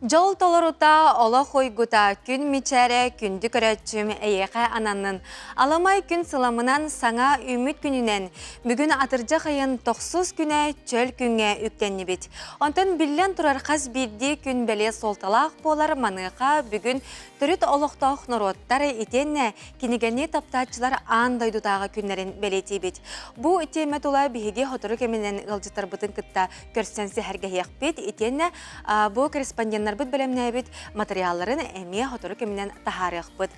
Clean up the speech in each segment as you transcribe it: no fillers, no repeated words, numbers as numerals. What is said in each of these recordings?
Жол толорута ола хойгута күн мичәре күнді көрәтчім әйеқә ананын. Аламай күн сыламынан саңа үміт күнінен бүгін атыржа қайын 90 күнә чөл күнге үктенні бит. Онтан білен тұрар қаз бидді күн бәле солталақ болар маныға бүгін түріт олықтақ нұроттары итенне кенегені таптачылар андайдутағы күнлерін бәлеті бит. Бұ итеме тұла бігеге хотыры кеменен ғылжытар бұтын күтті көрсенсі әргәйек бит. Итенне бұ корреспонденттар бит белемнәбит материалларын әме хотыры кеменен тахарык бит.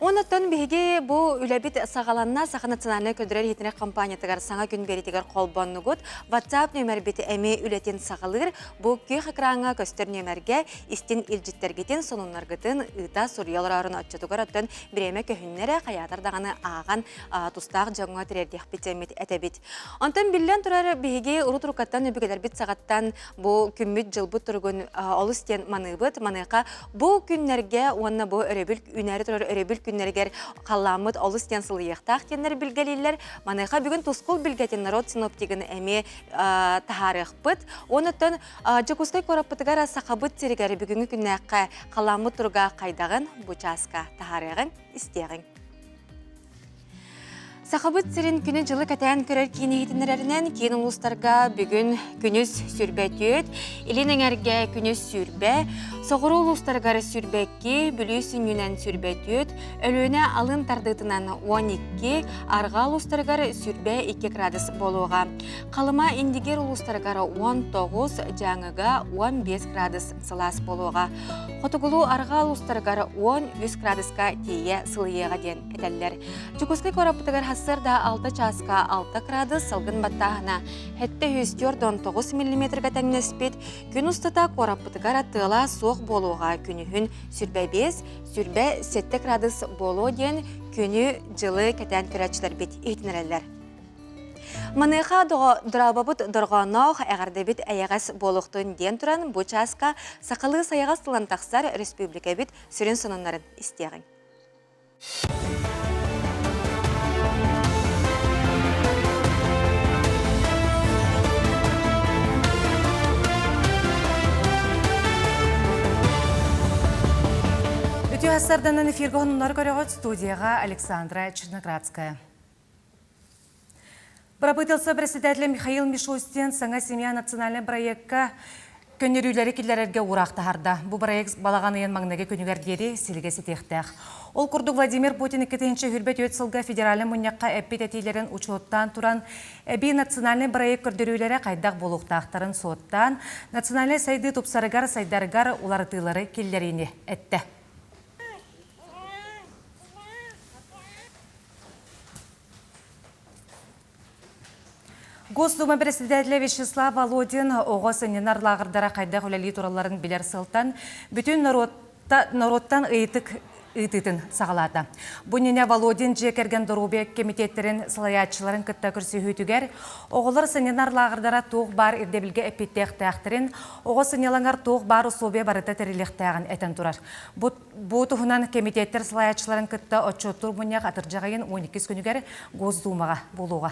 Онытын биге бу үләбит сагаланна Саха национальный көдөрөр хитинек компаниятыгар саңа күн беритигер колбоннугут WhatsApp номер бит әме үләтен сагалыр бу көй хакранга көстөр номерге истин илҗиттергетен сонуннаргытын ыта сурьяларын атчатугар аттан биреме көһүннәре каятар даганы аган тустак жаңга терердих битемит әтәбит. Онтан биллән турар биге урутуркаттан өбүгелер бит сагаттан бу күммит жылбы тургун олыстен маныбыт маныка бу күннәргә онна бу өрөбүл үнәре турар өрөбүл күннәргәр қаламыт олыстен сылыяқтақ кеннер білгелейлер. Манайға бүгін тұсқыл білгетін народ синоптигін әме тахарық бұд. Онытын жакустай кораппытығар сақабыт терегәрі бүгінгі күннәққа қаламыт тұрға қайдағын бұчасқа тахарығын істеғін. Сақабыт сирин күні жылы кәтән көрер кейінігітінерінен кейін ұлыстарға бүгін күніс сүрбә түйет, елен әрге күніс сүрбә, соғыру ұлыстарғары сүрбәкке, бүлісін юнен сүрбә түйет, өліне алын тардытынан 12, арға ұлыстарғары сүрбә 2 градус болуға. Қалыма индигер ұлыстарғары 19, жаңыға 15 градус сылас болуға. Хотығылу арға ұлыстарғары 10 градусқа тейе сылыеға ден әтәлілер. Жүкіскі көрапытығар сырда 6 часка 6 градус салгын баттағына хетті 109 мм тәңнеспет күн ұстыта кораппытығар аттыла соқ болуға күнігін сүрбә 5, сүрбә 7 градус болу ден күні жылы кәтән көрәтшілер бет ейтінерелер. Маныға дұрабабыт дұрғанақ әғарды бет әйәғас болуқтың ден тұран бұл часка сақалы саяғас тылантақсар республика бет сүрін сонынларын істеғін. Асарданын эфирге онынлар көріғыт студияға Александра Черноградская. Пропытылса председатель Михаил Мишустин саңа семья национальный проектка көнерүйлері келдерерге урақта харда. Бұл проект балағанайын маңнеге көнігердері селге сетектәқ. Ол күрді Владимир Путин 2-ші хүрбет өтсілгі федералы мұннаққа әппет әтейлерін учоттан туран әбі национальный проект көрдерүйлері қайдақ болуқтақтарын соттан национальный сайды тупсарыгар сайдарыгар уларытылары келдеріне әтті. Госдума председателя Вячеслав Володин оғыз ненар лағырдара қайдақ үләлі тураларын білер сылтан бүтін народтан ыйтытын сағалады. Бұніне Володин жекерген дұрубек комитеттерін сылаятшыларын күтті күрсі хүйтігер, оғылар сыненар лағырдара тоқ бар ирдебілге әппеттеқ тәқтірін, оғы сынелаңар тоқ бар ұсобе барыта тәреліктәғін әтін тұрар. Бұ тұхынан комитеттер сылаятшыларын күтті отчоттур бұнияқ атыржағайын 12 күнігер Госдумаға болуға.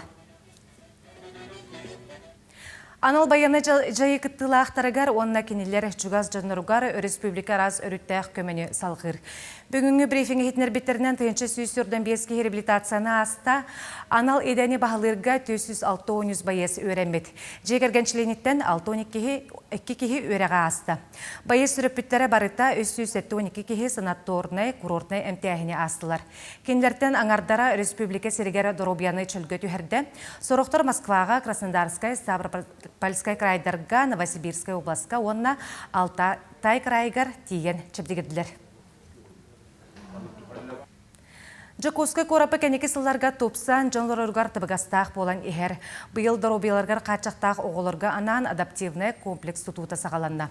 Анал баяны жайы кыттылы ақтарығар, онына кенелер жүгаз жаныруғар республика раз өріттәқ көмені салғыр. Бүгінгі брифинг хитнер беттерінен түйінші сүйсірдің беске реабилитацияны аста, анал едәне бағылырға 206-10 байес өрәмбет. Жегергеншілениттен 6-12 кехі өреға аста. Байес сүріппіттері барыта 312 кехі санаторнай, курортнай әмтәхіне астылар. Кенлерден аңардара республика сергері дұробияны чөлгі түйірді. Сорықтар Москваға, Краснодарскай, Ставропольскай крайдарға, Новосибирскай областқа, онына Алтай крайгар тиген чөпдегірділер. Жакускай корапы кәнеке сылларға топсан жанлар ұрғар тыбығастақ болан ехер. Бұйыл дұробияларғар қачақтақ оғылырға анан адаптивны комплекс тұтуыта сағаланна.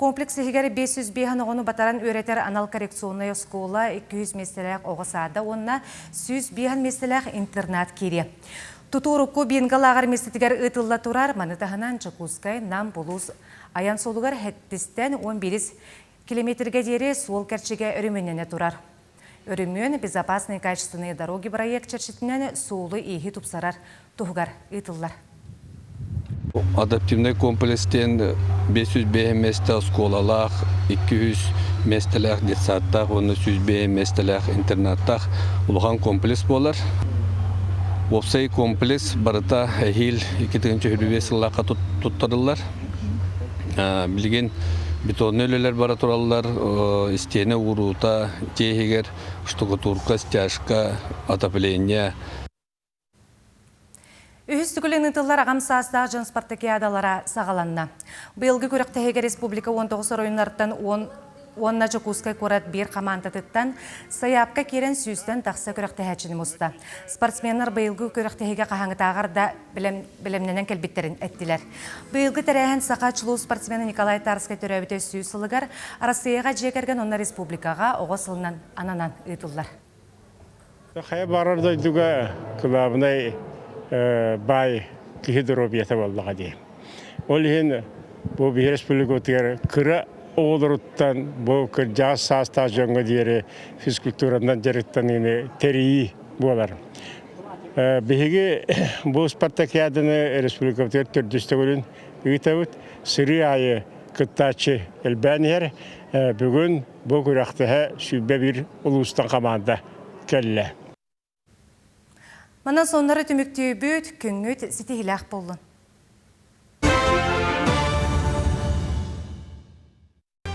Комплекс егері 500 бейхан оғыны батаран өретер анал коррекционный скола 200 местеләқ оғысады, онына 100 бейхан местеләқ интернат кере. Тұтурыққы бенгалағар местетігер ұтылла тұрар, манытағынан Жакускай нам болуыз аян солығар әттістен 11 километрге дері сол кәрчеге үріменіне тұрар. Өрімен безопасные качественные дороги проект чәршетінен соулы ехи тупсарар тұғығар ұтыллар. Адаптивный комплекстен 500 месте сколалах, 200 местелер детсаттах, 100 местелер интернаттах улған комплекс болар. Опсай комплекс барыта әйіл 2025 жыллаққа тұттарылар. Білген бетонный өлелер бара туралар, истене урута, техегер, штукатурка, стяжка, отопление. Үхістігілін ұтылар ағамсаздағы жын спартакиадалара сағаланна. Бұйылғы көріқтігі республика 19 ойынлардан 10 жокускай көрат бір қамантатыттан саяпқа керен сүйістен тақсы көріқтігі әчіні мұста. Спортсменлар бұйылғы көріқтігі қағаңытағар да білімненен кәлбеттерін әттілер. Бұйылғы тәрәйін сақачылу спортсмені Николай Тарскай төрәбіте сүйісілігар Арасияға жекерген онна республикаға оғы сылынан ананан ұтылар. Қая барардайдыға күлабынай бай кихидоробията болдыға дейм. Ол ең бұл бір республика өтігер күрі оғылыруттан бұл күр жаз саста жоңға дейірі физкультурандан жарықтан тәрейі болар. Бігі бұл спартакиадыны республика өтігер түрдісті көрін үйтәуіт сыры айы күттачы әлбәнер бүгін бұл күрақтыға сүйбе бір ұлыстан қаманда кәлі. Манан сонлары түміктеу бөт, күнгөт сетігіләқ болын.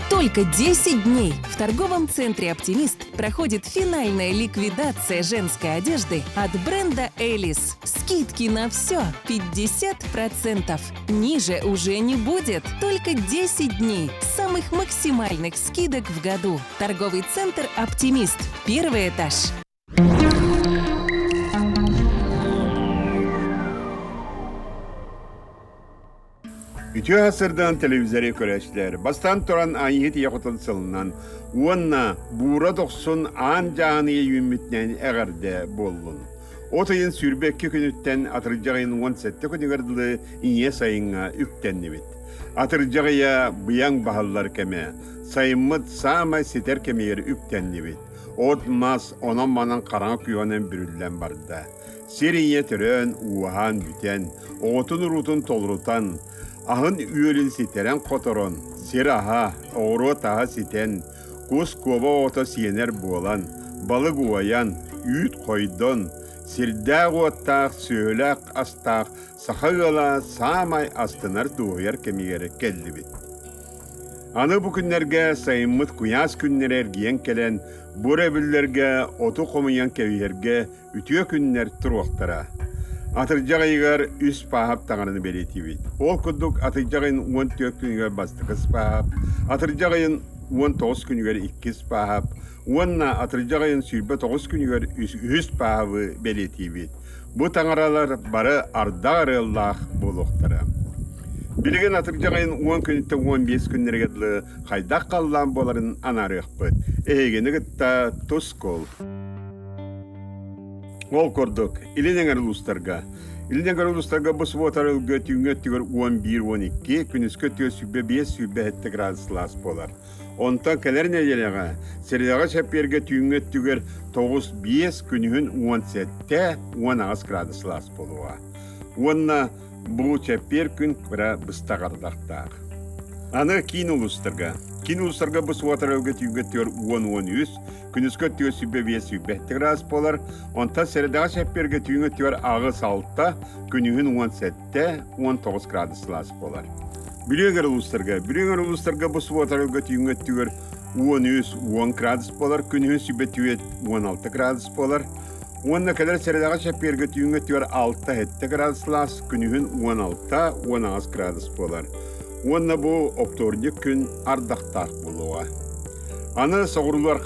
Только 10 дней в торговом центре «Оптимист» проходит финальная ликвидация женской одежды от бренда «Элис». Скидки на все 50%. Ниже уже не будет. Только 10 дней самых максимальных скидок в году. Торговый центр «Оптимист». Первый этаж. Ütü asırdan televizörü köreçler, bastan toran ayıhit yakıtılsılından, uanna buğra doksun an canıya yümmitnen eğerde bollun. Otayın sürbekki günütten atırcağın 17 günügardılı inye sayına üktennibit. Atırcağıya bıyan bahallar keme, sayımıt sağma siter kemeyeri üktennibit. Otmaz onan manan karanlık yuvanen bürüllen barda. Siriye törön, uğahan büten, otun rutun tolrutan, ahın üyelin siteren kotoron, siraha, oğru taha siten, kus kova ota siyener boğalan, balık uvayan, üyüt koydon, sirdağ ottağ, söylak astağ, sahagala samay astınar doğuyar kemigere kelli bit. Anı bu günlerge sayımıt kuyas günler ergiyen kelen, bu rebillerge otu komuyan keviyerge ütüye günler turuqtara. Atırcağıgar üst pahap tağanını belirtibit. Ol kudduk atırcağın 14 günüger bastıqız pahap, atırcağın 19 günüger 2 pahap, onna atırcağın sürbe 9 günüger üst pahabı belirtibit. Bu tağaralar barı ardağırıllah buluqtara. Bilgen atırcağın 10 günütte 15 günlergedli haydaq qallan boların anarıqpıt. Egeni gıtta tuskol. Ol korduk, ilinen uluslarga. İlinen uluslarga bu svotarıl götüngötügör 11-12, günüz kötügör sübbe 5 sübbe hette graduslas bolar. Ondan keler nedelega, seridaga şeperge tüngötügör 9-5 günühün 17-10 graduslas boluğa. Onna bu şeper gün kıra bıstağardaqtağ. Anı kin uluslarga. Kin uluslarga bu svotarıl götüngötügör 10-13, günüz kötügör sübbe 5 sübbe hette gradus bolar. Ondan seridaga şeperge tüngötügör ağız altta, günühün 17-19 graduslas bolar. Bilöger uluslarga bu svotarıl götüngötügör 10 gradus bolar, günühün sübbe 16 gradus bolar. Onna kadar seridaga şeperge tüngötügör 6-7 graduslas, günühün 16-16 gradus bolar. Onna bu optornik gün ardaqtaq buluğa. Ana soğurular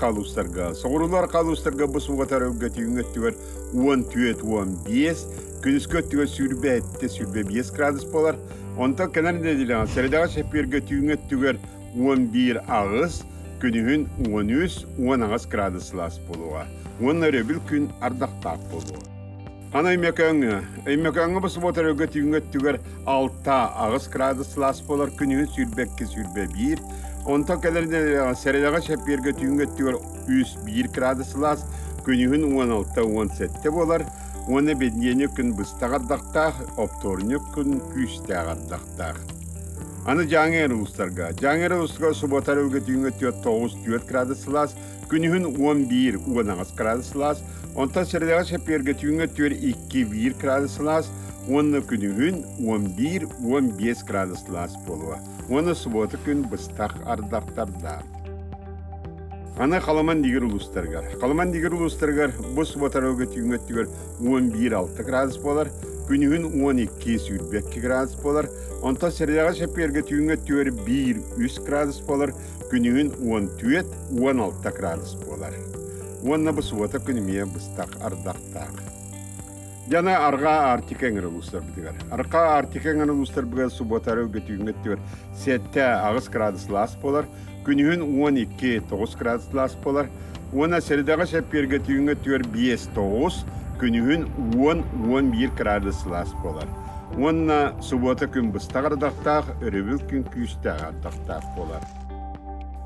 kaluslarga bu svotarıl götüngötügör 14-15, günüz kötügör sürbе 5 gradus bolar. Ondan kenar dedilen seridaga şeperge tüngötügör 11 ağız, günühün 13-10 graduslas buluğa. Onna rebil gün ardaqtaq buluğa. Ana imekanga bu svotarıl götüngötügör 6 ağız graduslas bolar, günühün sürbе 1. Ondan kenar dedilen seridaga şeperge tüngötügör 1 graduslas, günühün 16-17 bolar. Оны беднені күн бұстағардақтақ, опторны күн күстағардақтақ. Аны жаңер ұлыстарға. Жаңер ұлыстарға сұботар өлгетіңі 9-4 градусылас, күнігін 11-10 градусылас, онта сәрдіға шәпергетіңі 2-1 градусылас, оны күнігін 11-15 градусылас болуы. Оны сұботы күн бұстақ ардақтардар. Аны қаламан дегер ұлыстарғар. Қаламан дегер ұлыстарғар бұл сұботар өлгетіңі 11-6 градус болар, күнігін 12-12 градус болар, онта сәрдіға шәпергетіңі 1-3 градус болар, күнігін 14-16 градус болар. Онна бұл сұбота күніме бұстақ ардақтақ. Жана арга артикеңер улустар бидигер. Арка артикеңер улустар биге суботары өтүнгөттөр. Сетте агыс градус лас болар. Күнүн 12-9 градус лас болар. Она середага шепперге түнгөттөр 5-9, күнүн 10-11 градус лас болар. Онна субота күн быстагардактак, өрөбүл күн күстагардактак болар.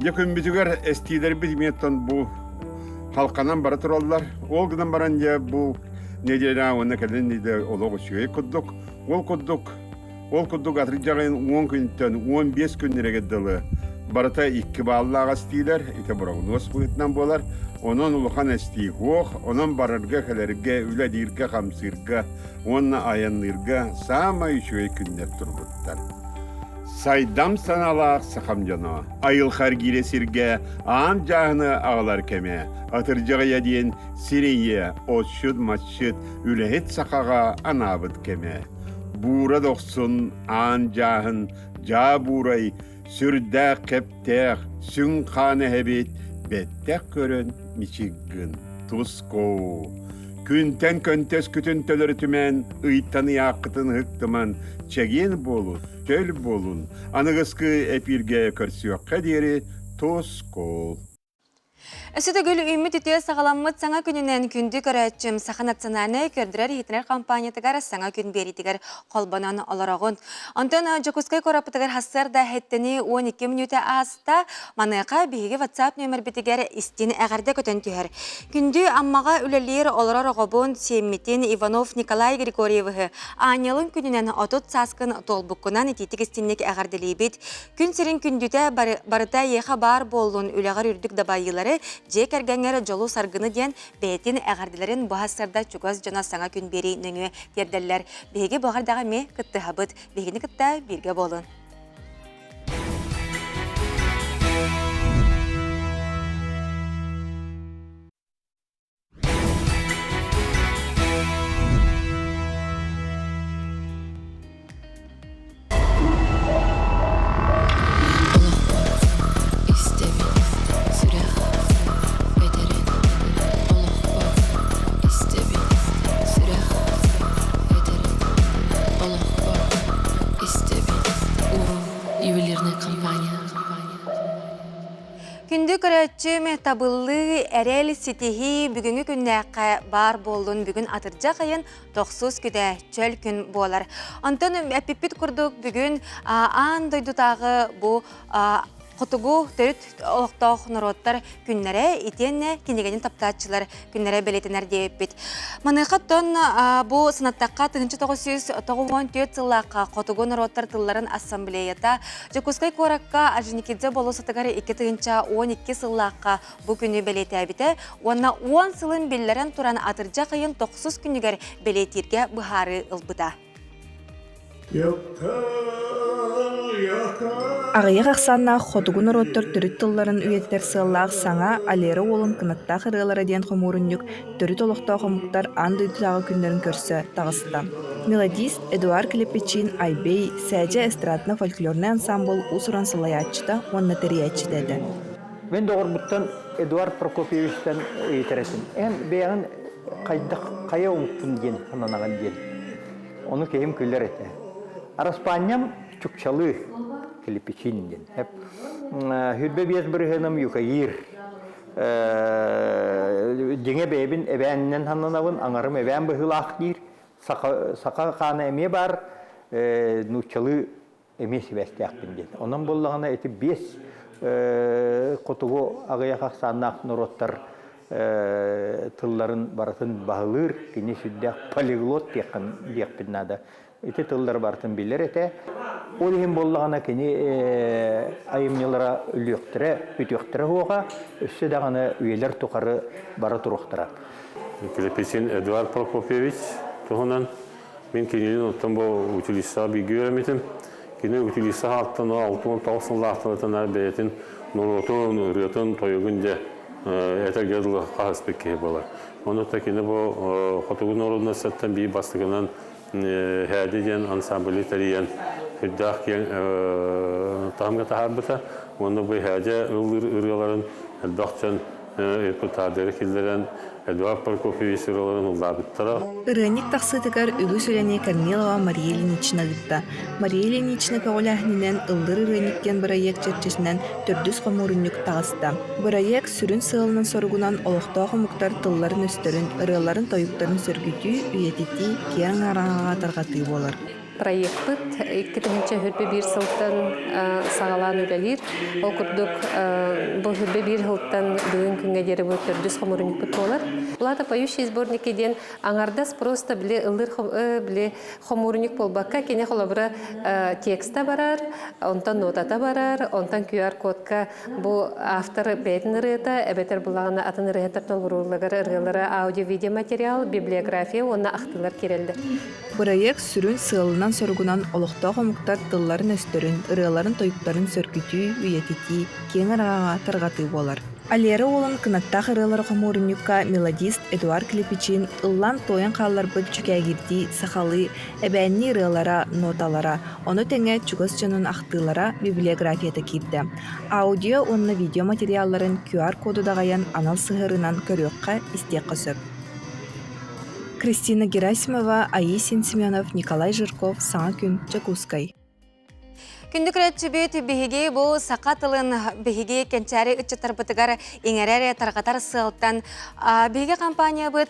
Якын бидигер эстидер битметтен бу халканан бара тураллар. Ол гынан баран же бу неделя оны каден диде олого шөй куддук. Ол куддук атрыжагын 10 күнтен 15 күннеге дылы. Барата 2 баллага стилер, ите прогноз буйтнан болар. Онон улухан эсти хох, онон барырга хелерге, үледирге хамсырга, онна аяннырга самай шөй күннер турбуттар. Сайдам саналақ сақам жана, айыл харгире сирге, аан жағыны ағалар кеме, атыржаға яден сирейе, отшыд матшыд, үлехет сақаға анабыд кеме. Бура доқсын, аан жағын, жа бурай, сүрдә кептәқ, сүн қаны әбет, бәттәқ көрін, мичиггін, тұсқо. Күнтен көнтес күтін төлір түмен, ұйттаны яқытын ғықтыман, чәген болу, төл болун, анығысқы әпірге көрсіоққа дері тұсқол. Өсөтөгүл үміт үтіе сағаламмыт саңа күнінен күнді көрәтчім сақа национальный көрдірер етінер компаниятығар саңа күн беретігер қолбанан оларағын. Антон Жокускай корапытығар хассарда хеттені 12 минуты аста маныға бейге WhatsApp нөмір бітігер істен әғарда көтін түйер. Күнді аммаға үлелер оларар оғабын Семмитин Иванов Николай Григорьевы анелын күнінен отут саскын толбуккунан ететік істеннек әғарделейбет. Күн сірін күндіте барыта еға бар болуын үләғар үрдік дабайылары Жек әргәңер жолу саргыны ден бәйтін әғарділерін бұхастарда чугаз жана саңа күн бері нөңі терділер. Беге бұғардағы ме күтті хабыт, бегені күтті бірге болын. Күнді көрәтчім табылы әрел сетихи бүгінгі күннәққа бар болуын бүгін атыржа қайын 9 күді чөл күн болар. Антон әппеппет күрдік бүгін аан дойдутағы бұл Қотугу төрүт олықтауқ нұроттар күннері итенне кенегенен таптатчылар күннері белетінер дейіппет. Маныхаттон бұл сынаттаққа 1994 сыллаққа Қотугу нұроттар тылларын ассамблеята Жокускай коракка ажыникедзе болу сатығары 2012 сыллаққа бұл күні белеті әбіті. Онна 10 сылын беллерін туран атыржа қайын 9 күнігер белетирге бұхары ылбыда. Ағыяқ ақсанна хотугун ороттор түріт тылларын үйеттер сыллақ саңа алері олын кынаттақ ырғылары ден қомурыннюк түріт олықтау қомуқтар андыйдыдағы күндерін көрсі тағысты. Мелодист Эдуард Клепечин Айбей сәже эстрадны фольклорный ансамбл усуран сылаятчыда онны тіріятчы деді. Мен доғырбыттан Эдуард Прокопьевичтен етересін. Ән бәйін қая ұмыттын ден, қананаған ден. Оны кейім күлер еті. Араспанням чукчалы Клепечин. Хүрбе бес бірігенім юкайыр. Деңе бәйбін әбәнінен ханнанауын, аңарым әбән бұғылақ дейір. Сақа қаны әме бар, нұчалы әме себәстіяқпен ден. Онан болағына әті бес қотуғы ағаяқ ақсаннақ нұроттар тылларын баратын бағылыр, кені сүддәк полиглот дейқпін нада. Эти тыллар бартын билер эте. Ол ем боллағана кені айымнелара үліқтірі, үтіқтірі оға, өсі дағаны үйелер тұқары бары тұрықтыра. Клепесин Эдуард Прокопьевич туғынан мен кенелін оттан бұл утилиса бигі өреметім. Кені утилиса аттан 6-90 лақтанатын әрбәйетін нұротын, үретін, тойығын де әтергерлі қағыспекке болар. Оны та кені бұл қотығын орынна сәттен бей бастығынан хәді ден ансамблі тәрейен үддақ кен тағымға тағарбыта. Оны бұл хәді ұрғаларын әлбәқтен Эрпутадыры килдерен Эдуард Прокопьевич ролын уллабыттара. Ырыник тақсытыгар үгү сөйләне Корнилова Мария Ильинична дытта. Мария Ильинична кәуләһнинен ылдыр ырыниккен бырайек черчесінен төрдүс қомурыннюк тағыста. Бырайек сүрін сығылының соргунан олықтағы мұқтар тылларын өстөрін, ырыларын тойуктарын сөргүтүү, үйетети, кең араңаға тарғаты болар. Проектыт 2001 сылттан сағалан үлелер. Ол күрдік бұл бір сылттан бүгін күнге дері өттір дүс қомырынық бұт болар. Бұлада поющий сборникеден аңардас просто біле ылдыр біле қомырынық болбаққа кене қолабыра текста барар, онтан нотата барар, онтан QR кодқа бұл автор бәйтін ұрыта, әбетер бұлағына атын ұрыхеттар толғырулығыр ұрғылары аудио-видео материал, библиография, онына ақтылар керелді. Проект сүрін сығылынан соргунан олықтағы мұқтар тылларын өстөрін, ырыларын тойуктарын сөргүтүү, үйетети, кең араңаға тарғаты болар. Алері олын кынаттақ ырылар қомурынюкка мелодист Эдуард Клепичин ыллан тойын қалар бұд чүкәгирди, сақалы, әбәнні ырылара, ноталара, оны тәңе чүгіс жонын ақтылара библиографията кирді. Аудио, онны видео материалларын QR коду дағаян анал сығырынан көріққа истек қосып. Кристина Герасимова, Аисин Семенов, Николай Жирков, Саңа күн, Чакускай. Күндік рәтчібет бігіге бұл сақатылын бігіге кәнчәрі үтчі бұтығар еңерәрі тарғатар сылттан. Бігіге компания бұд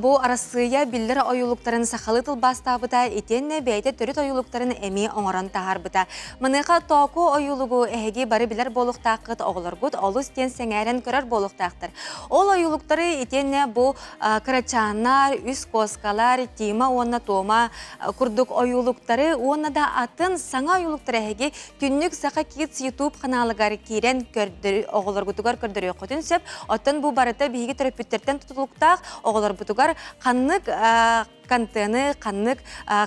бұл арасыя білдір ойылықтарын сақалы тыл баста бұта, етенне бәйті түріт ойылықтарын әме оңыран тағар бұта. Мұныға тоқу ойылығы әйге бары білер болуқтақыт оғылар бұд, олыс тен сәңәрін көрер болуқтақтыр. Ол ойылықтары етенне бұл кырачанар, үс коскалар, тима, онна тома, күрдік ойылықтары, онна да атын саңа ойылықтары әйге күннік сақа киітс YouTube каналығары кейрен оғылар бұтығар көрдірі қотын сөп, оттан бұл барыта бейгі түріпіттерден тұтылықтақ оғылар бұтығар қаннық контені, қаннық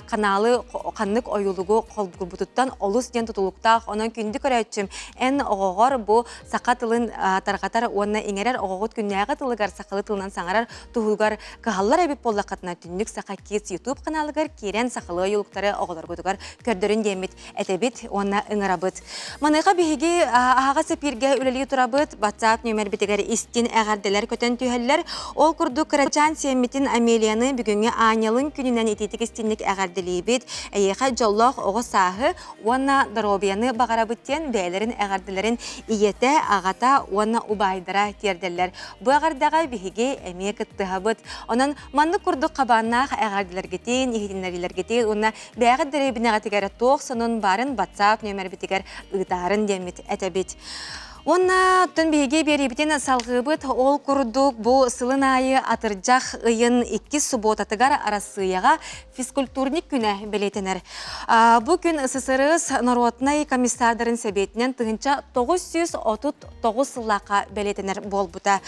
каналы, қаннық ойылығы қолбығы бұтыттан олыс ден тұтылықтақ, оның күнді көрәтшім ән оғығар бұл сақа тылын тарғатар, оны еңерер оғығыт күннәға тылығар сақалы тылынан саңарар тұғылғар қағалар әбіп болла қатына түннік сақа киетс YouTube каналығар кейрен сақалы ойылықтары оғылар бұтығар көрдірін демет, әтәбет, оны ыңырабыт. Маныға бейге ағаға сәпірге үлелі тұрабыт, WhatsApp нөмір бітігер істен әғарделер көтен түйәлілер, ол күрді Кырачан Семметін Амелияны бүгінгі Анялын күнінен ететік істенлік әғарделейбет, әйеға жоллақ оғы сағы, оны дұробияны бағарабыттен бәйлерін әғарделерін иеті ағата, оны ұбайдыра терделер. Бұл әғардаға бейге әме күттіғабыт. Онын манны күрді қабаннақ әғарделергетен, ехетінлерлергетен, оны бәғі дәребіне ғатығары тоқсының барын WhatsApp нөмір бітігер ұйтарын демет әтәбет. Онна түн бейге беребітен салғыбыт ол күрдік бұл сылын айы атыржақ ұйын 2 субботатығар арасыяға физкультурник күні білетінер. Бұл күн СССР Народнай комиссардарын сәбетінен тұғынша 939 сыллаға білетінер бол бұта.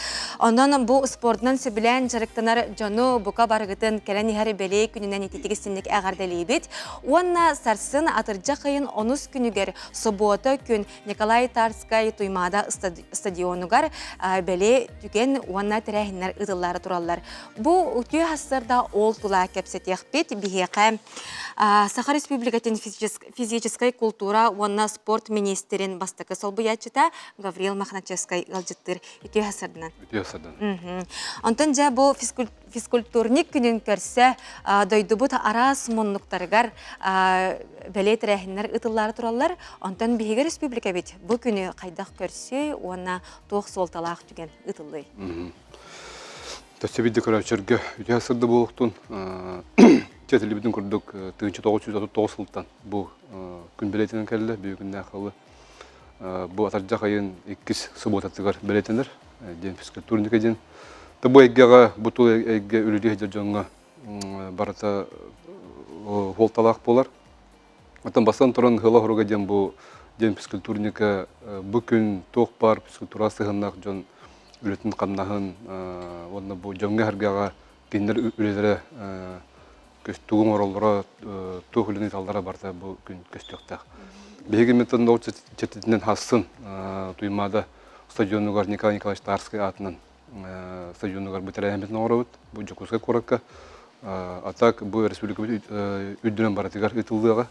Ондан бұл спортынан сөбілен жарықтанар жону бұқа барғытын кәлән ехәрі бәле күнінен ететігістінлік әғарделейбет. Онна сарсын атыржақ ұйын 10 күнігер суббота күн Николай Тарскай Туйма стадионугар бәле түген уанна тәрәхінлер ұдылары туралар. Бұл үтіе хастарда ол тұла кәпсетеқ бет бігеқі Саха Республикатын физическай культура уанна спорт министерін бастықы сол бұячыта Гавриил Махначевскай ғалжыттыр үтіе хастардынан. Үтіе хастардан. Онтан жа бұл физкультурник күнін көрсе дойды бұт арас мұнлықтарығар бәле тәрәхінлер ұдылары туралар. Онтан бігеге республика бет бұл күні қайдақ көрсе, оны тоқ солталақ түген ұтылы. Төсебейді көрәчерге үте асырды болуқтың. Тетілі біздің күрдік 1939 сылттан бұл күн білетінен кәлі, бүйігінде ақылы. Бұл атаржақ айын 2 субботатығар білетінер. ден физкультурника ден. Табу эггега бутул эгге үлүдү хеже жонга барата холталак болар. Атын басан туран хыла хоруга ден бу ден физкультурника бүкүн ток бар физкультура сыгыннак жон үлөтүн камнахын онна бу жонга харгага киндер үлелере көстүгүн ороллора тохулуны талдара барта бу күн көстөктак. Беги методун четинен хассын туймада стадионугар Николай Николаевич Тарский атынан стадионугар бөтөрөмөтүн оробут бу жокуска коракка атак бу республика үддүнөн баратыгар ытылдыга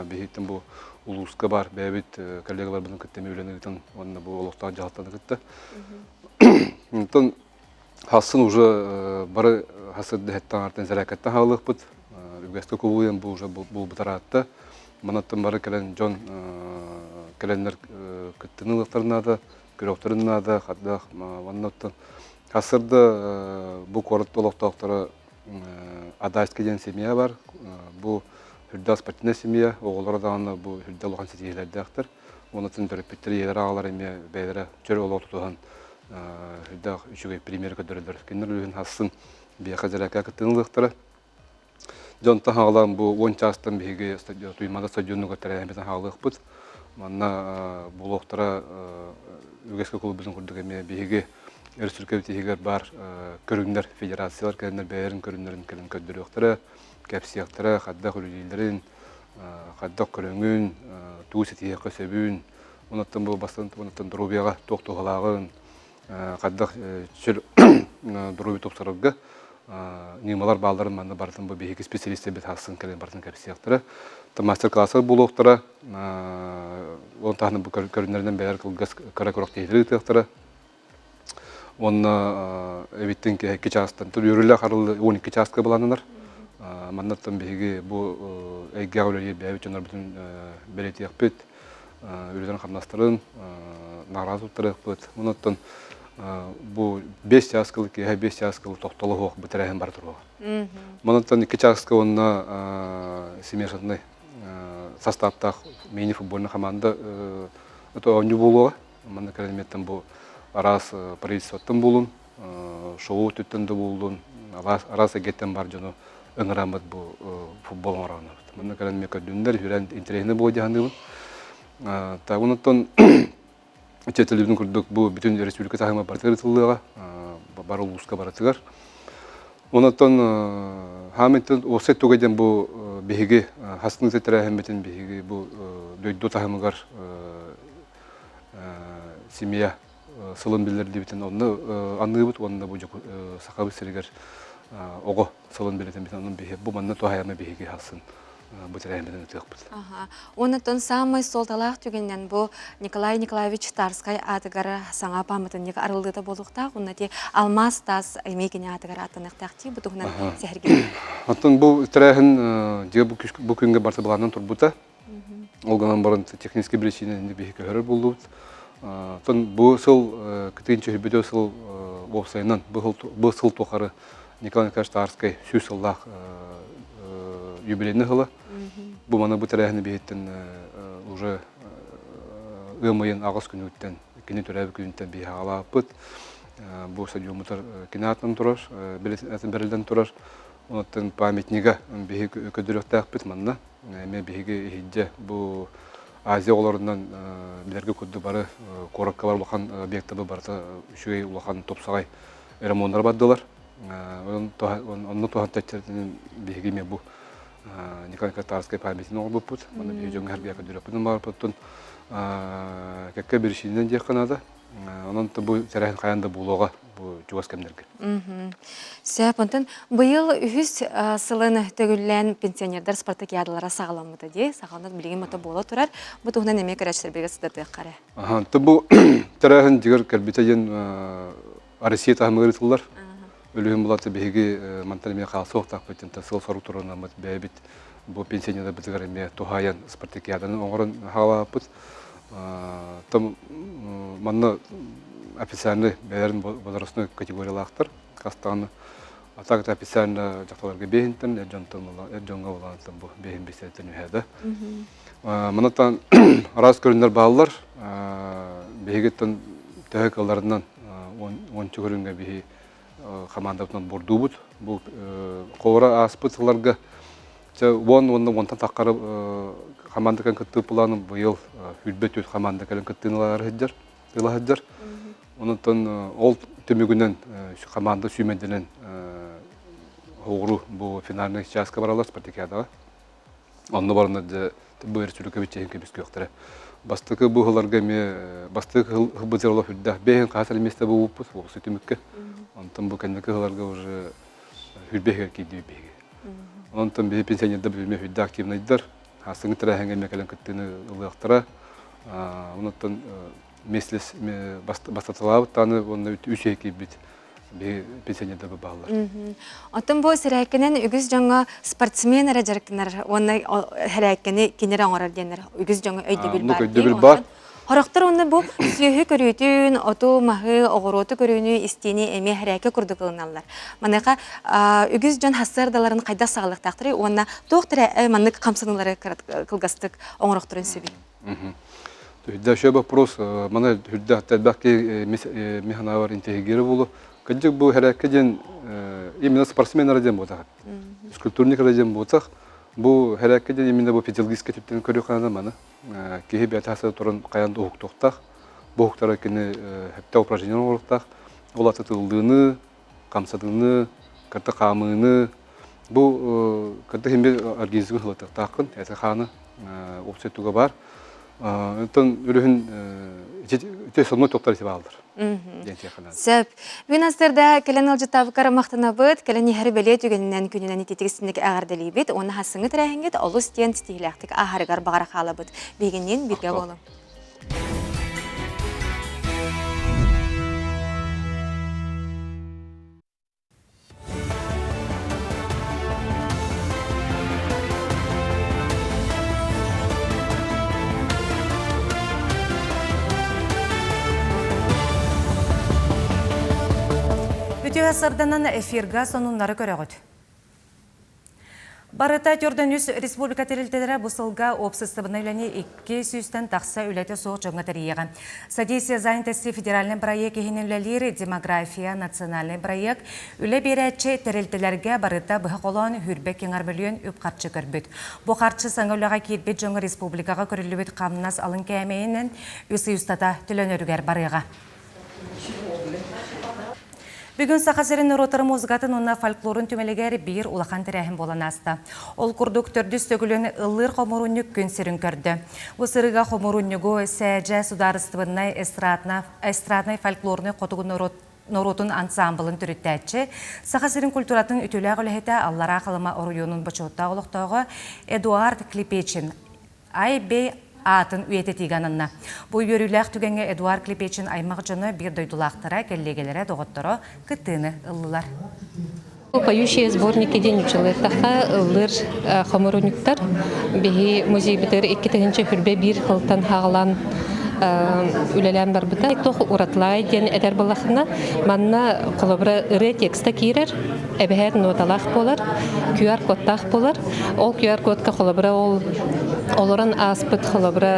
бехиттен бу улуска бар бэбит коллегалар бунун көттөмө үйрөнүгүтөн онна бу олуктан жалтаны кытта. Онтон хассын уже бары хасыр дехеттан артен заракаттан халыкпыт. Үгөстө кубуен бу уже бул бутаратта. Манаттан бары келен жон келенлер көттөнүлөктөрүнада, көрөктөрүнада, хадда ваннаттан хасырда бу корот олуктоктора адайский ден семья бар. Бу хүрдө спортивная семья, оголор даганы бу хүрдө улган сетиелердактыр. Онотун төрөпүттөр елер агалар эме бейдере жөр олуктуган хүрдө үчүгөй премьер көдөрөлөр. Киндер үлүн хассын бияка жарака көттөнүлөктөрө. Жонта хаалам бу 10 частан биги стадион туймада стадионуга терәмәтен хаалыкпыт. Манна булоктара үгеске клубыбыздын курдук эме биги республика бар көрүндөр федерациялар кенер бәрин көрүнөрүн келин көдөрөктөрө, кепсияктары, хадда хүрүлүлөрүн, хадда көрөңүн, туусетие көсөбүн, онаттан бу бастан онаттан дробияга токтогалагын, хадда чөл дроби топсорога нималар балдарын манна бартын бу биги специалисттер бет хасын келин бартын кепсияктары. Мастер-классы булоктора, онтаны бу көрүнөрүнөн бәр кылгас каракорок тейлектери. Онна эбиттен ки частан тур юрулла харылы 12 частка буланылар. Маннаттан биги бу эггәүләр бәбит жонор бүтүн белетиек бит. Үрдән хамнастырын наразылыктар бит. Монаттан бу 5 часткалык, 5 часткалык токтолук битерәһен бар туру. Монаттан 2 частка онна семьясындай составта мини футбольный команда это он не было. Манна кереметтен бу арас правительствоттан булун, шоу түттенде булун, арас эгеттен бар жону ыңырамыт бу футбол ораны. Манна керемекке дүндер хүрән интересне бу дигәндә. Та онтон четелибин курдук бу бүтүн республика тагыма партияларга бар улуска баратыгар. Онтон хамиттен осы түгеден бу биги хастын тетрәһен битен биги бу дөйдө тагымыгар семья сылын билдерди битен онны аныбыт онда бу сакабы сиргер ого сылын билдерди битен онун биги бу манна тоһаяма биги хасын бу тетрәһен битен тыгыпт. Онтон самый солталак түгеннән бу Николай Николаевич Тарский атыгар саңа памытын ник арылдыта болукта, оннати Алмаз тас эмекене атыгар атыныктакти бу тугунан сәһәрге. Антон бу тетрәһен же бу күнгә барса булганнан турбута. Олганан барын технический причинаны биги көрөр булды. Тон бу сыл кытынчы видео сыл вебсайнан бу сыл тохары Николай Николаевич Тарский сүсыллах юбилейный хыла. Бу мана бу тетрәһен бихеттен уже ымыйын агыс күнүттен кине төрәб күнүттен би алапыт. Бу стадиондар кинатан турар, билетен берилден турар. Онтан памятнига биги көдөрөктәк бит манна. Мен биги хидде бу Азия оларынан билерге көдді бары коракка бар улахан объекттабы барта үшөй улахан топсагай ремонттар бардылар. Онны тохан тәчтерден биги ме бу Николай Тарский памятин олбуп бут. Мана биги жөн һәргә көдөрөпүн бар буттун. Какка биршинен же канада. Онон бу терәһен каянда булуга бу жугас кемдерге. Сәпонтан быйыл 100 сылын төгүллән пенсионердар спартакиадалара сагаламыды ди. Сагалнат билген мата бола турар. Бу тугынан эме керәчләр беге сидәте кара. Бу терәһен дигәр кәлбитәген Россия тәһмигәтләр. Үлүм булаты беге манталме калсак так битен тасыл сору турына мат бәбит. Бу пенсионердар битгәр эме тухаян спартакиаданың оңгырын халапыт. Там манна официальный бәрін возрастной категориялақтыр кастаны. А так официально жақталарға бейінтін, әржонға оланыстан бұл бейін бесеттен үйәді. Манаттан раз көріндер балылар, бейгеттен тәуек аларынан он чөгөрүнгө бихи командатынан бордубут. Бу ковра аспытларга онтан таққары команда кән кітті планым бұйыл хүлбет өт команда кәлін кіттінілар хеджар. Онытын ол төмігінен команда сүйменденен оғыру бұл финальный частқа баралар спартакиадаға. Онны барына бұл әрсүлікі бітчейін көбіскі өқтірі. Бастықы бұғыларға бастықы бұзырлы хүлдақ бейін қасал месті бұл бұппыз, бұл сүті мүкке. Онтын бұл кәндікі ғыларға уже хүлбеге кейді бейге. Онтан бе пенсионерда бөлме хүдді активнайдар. Асыңы тірәхенге мекелен күттіні ұлықтыра. Онтан меслес бастатылауы таны онына үші еке бет пенсионерда бұл бағылар. Отын бұл сірәкінен үгіз жаңа спортсмен әрі жарқынар, оны әрәкіні кенер аңырар денер. Үгіз жаңа өйді бар. Хорақтар оны бұл сүйі көрійтін, оту мағы оғыроты көріні істені әме әрәкі күрді қылыналар. Маныға үгіз жан хасырдаларын қайда сағылық тақтыры, оны тоқтыры әманлық қамсынылары қылғастық оңырықтырын сөбей. Хүдді үші вопрос, мана хүдді әттәлбәкі механавар интегері болу. Күнжік бұл әрәкі ден именно спортсмен әрәден болдақ. Скульптурник әрәден болдақ. Бұл әрәкеден емінде бұл педагогический типтен көрі қанады маны. Кейі бәті хасы тұрын қаянды ұғық тоқтақ. Бұл ұғықтары кені әпті упражнен орықтақ. Ол атытылдığını, қамсадığını, кірті қамыны. Бұл кірті хембе организмін ғылытық тақын, әті қаны опсеттуға бар. Өттен үрігін үте сонмай тоқтар етіп алдыр. Сөп. Бүгін астырда кәлен алжытабы қарамақтына бұд, кәлен ехәрі бәле түгенінен күнінен ететігісіндегі ағардылы бет, оны хасыңы тірәхіңгет, олы стен стихиләқтік ағарығар бағара қалы бұд. Бегінен бірге болу. Үтіға сарданан эфирға сонунлары көріғыд. Барыта түрдің үс республика терілтелері бұсылға опсыстыбына үләне 200-тен тақса үләті соқ жоңға тәрейеға. Садесия занятости федеральный проект ехенелілері демография национальный проект үлі берәтші терілтелерге барыта бұға қолуан хүрбек кеңар миллион үп қарчы көрбіт. Бұ қарчы саңылыға кетбет жоңғы республикаға көрілібет қамнас алын кәмейінен үсі үстата түлөнерігер барыға. Бүгін Сақасырын Ротары музыкатын онна фольклорын түмелегері бір улақан тірәхін болан асты. Ол күрдік түрді стөгілін ұлыр қомыруннық көнсерін көрді. Бұсырыға қомыруннығы сәжә сударыстыбыннай эстраднай фольклорны қотығын Норотун ансамблын түріттәтші, Сақасырын культуратын үтілі ғылыхеті Аллара қалыма оруйонын бачотта олықтағы Эдуард Клипечин. Ай-бей атын үйеті тиганынна. Бұл өріләқ түгенге Эдуард Клипечин аймақ жыны бір дойдулақтыра кәллегелері доғыттыры күттіні ұлылар. Поющие сборники денючылы. Тақа ұлыр қомыруниктар. Беги музей бітір 2-тігінші хүрбе бір қылтан хағылан үлелән бар бұта. Тоқ ұратлай ден әдер болақына манна қолыбыры ұры текста кейрер. Әбәр ноталақ болар, QR кодтақ болар. Ол QR кодқа қолыбыры оларын аспыт қолыбыры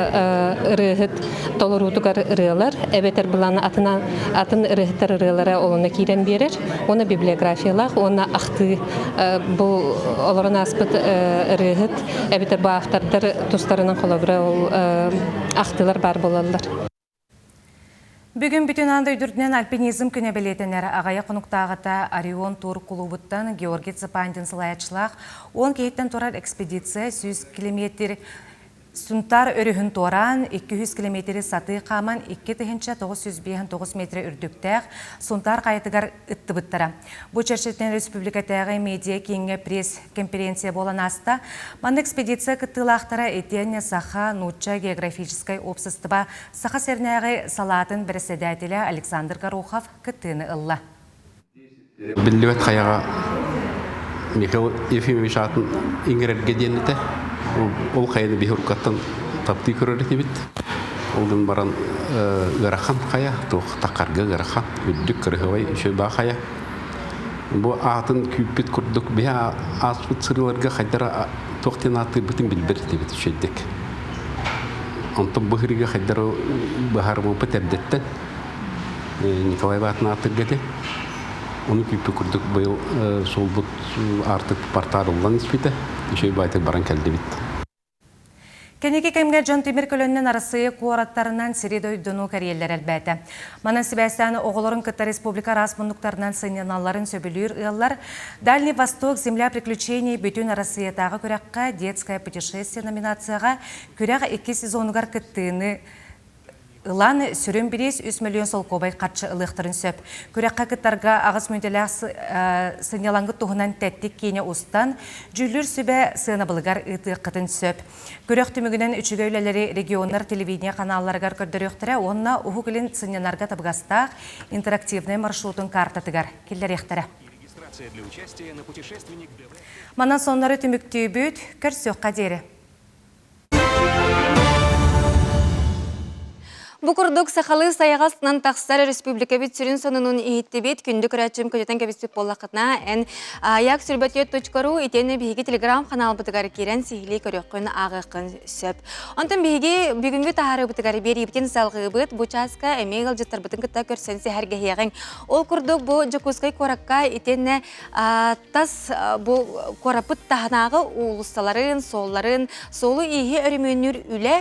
ұрығыт толырудығар ұрығылар. Әбетер бұланы атын ұрығыттар ұрығылары олына кейрен берер. Оны библиографиялақ, оны ақты бұл оларын аспыт ұрығыт. Әбетер бұл ақтардар тұстарының қолыбыры ақтылар бар болалар. Бүгін бүтін андай дүрдінен альпинизм күне білетінер ағая құнықтағыта Орион тур клубыттан Георгий Цыпандин сылайатшылақ 10 кейттен тұрар экспедиция 100 километр Сунтар өріхін торан 200 километрі саты қаман 2-909 метр үрдіктәқ Сунтар қайтығар үтті бұттара. Бұл чәршеттен республикатағы медиа кеңе пресс-конференция болан аста. Ман экспедиция күттілақтара етен Саха Нуча географическай опсыстыба Саха сернәғі салатын бірседәтелі Александр Горохов күттіні ұлла. Білдівет қаяға Михаил Ефимович атын иңірерге денеті. Ол қайды бейхұрқаттан тапты көрілі бит. Олдың баран ғарақан қая, тақарға ғарақан, үддік кірғывай үші ба қая. Бұл атын күйіппет күрдік бе аспыт сырыларға қайдара тоқтен аты бүтін білбір дебет үшеддік. Онтын бұхырға қайдара бұхарымы бұт әрдеттен. Николай Батна аттыргети. Оны күппі күрдік бұл сол бұт артық партарылдан іспейті. Үшей байтық баран кәлді бітті. Кенеке кемге Жон Темир көлөннен арасы куараттарынан сириді өйдіну кәрелер әлбәті. Манан Себастьян оғылырын Кытай Республика распундуктарынан сыйнаналарын сөбілер ұялар Дальний Восток земля приключений бүтін арасыятағы көрәққа детское путешествие номинацияға көрәқ 2 сезонығар кіттіні Илан сүрін бірес 3 миллион солқобай қатшы ылықтырын сөп. Көрәққа кіттарға ағыз мөнделәқ сыйналаңғы тұғынан тәттік кейіне ұстан, жүлір сөбе сыйнабылығар ұты қытын сөп. Көрәқ түмігінен үшігі өлелері регионар телевидение каналларығар көрдір өқтірі, онына ұхығылын сыйнанарға табығастақ интерактивный маршрутын картатығар. Келдер ектірі. Манан сонлары түмікті бүт, көрсөк қадері. Букурдук сахалы саяғасынан тақсар республика бит сүрін сонының иеттебет күнді күрәтшім көтетен кәбістіп болақытна ән аяқ сүрбәтет.ру етені бейгі телеграм қанал бұтығары керен сихили көріққын ағықын сөп. Онтын бейгі бүгінгі тағары бұтығары бері ебітен салғы бұт бұчасқа әмейгіл жыттар бұтын күтті көрсенсі әргеғеғін. Ол күрдік бұ жүкізгай қораққа етені тас бұ қорапыт тағынағы ұлысталарын, солы иге өріменір үлі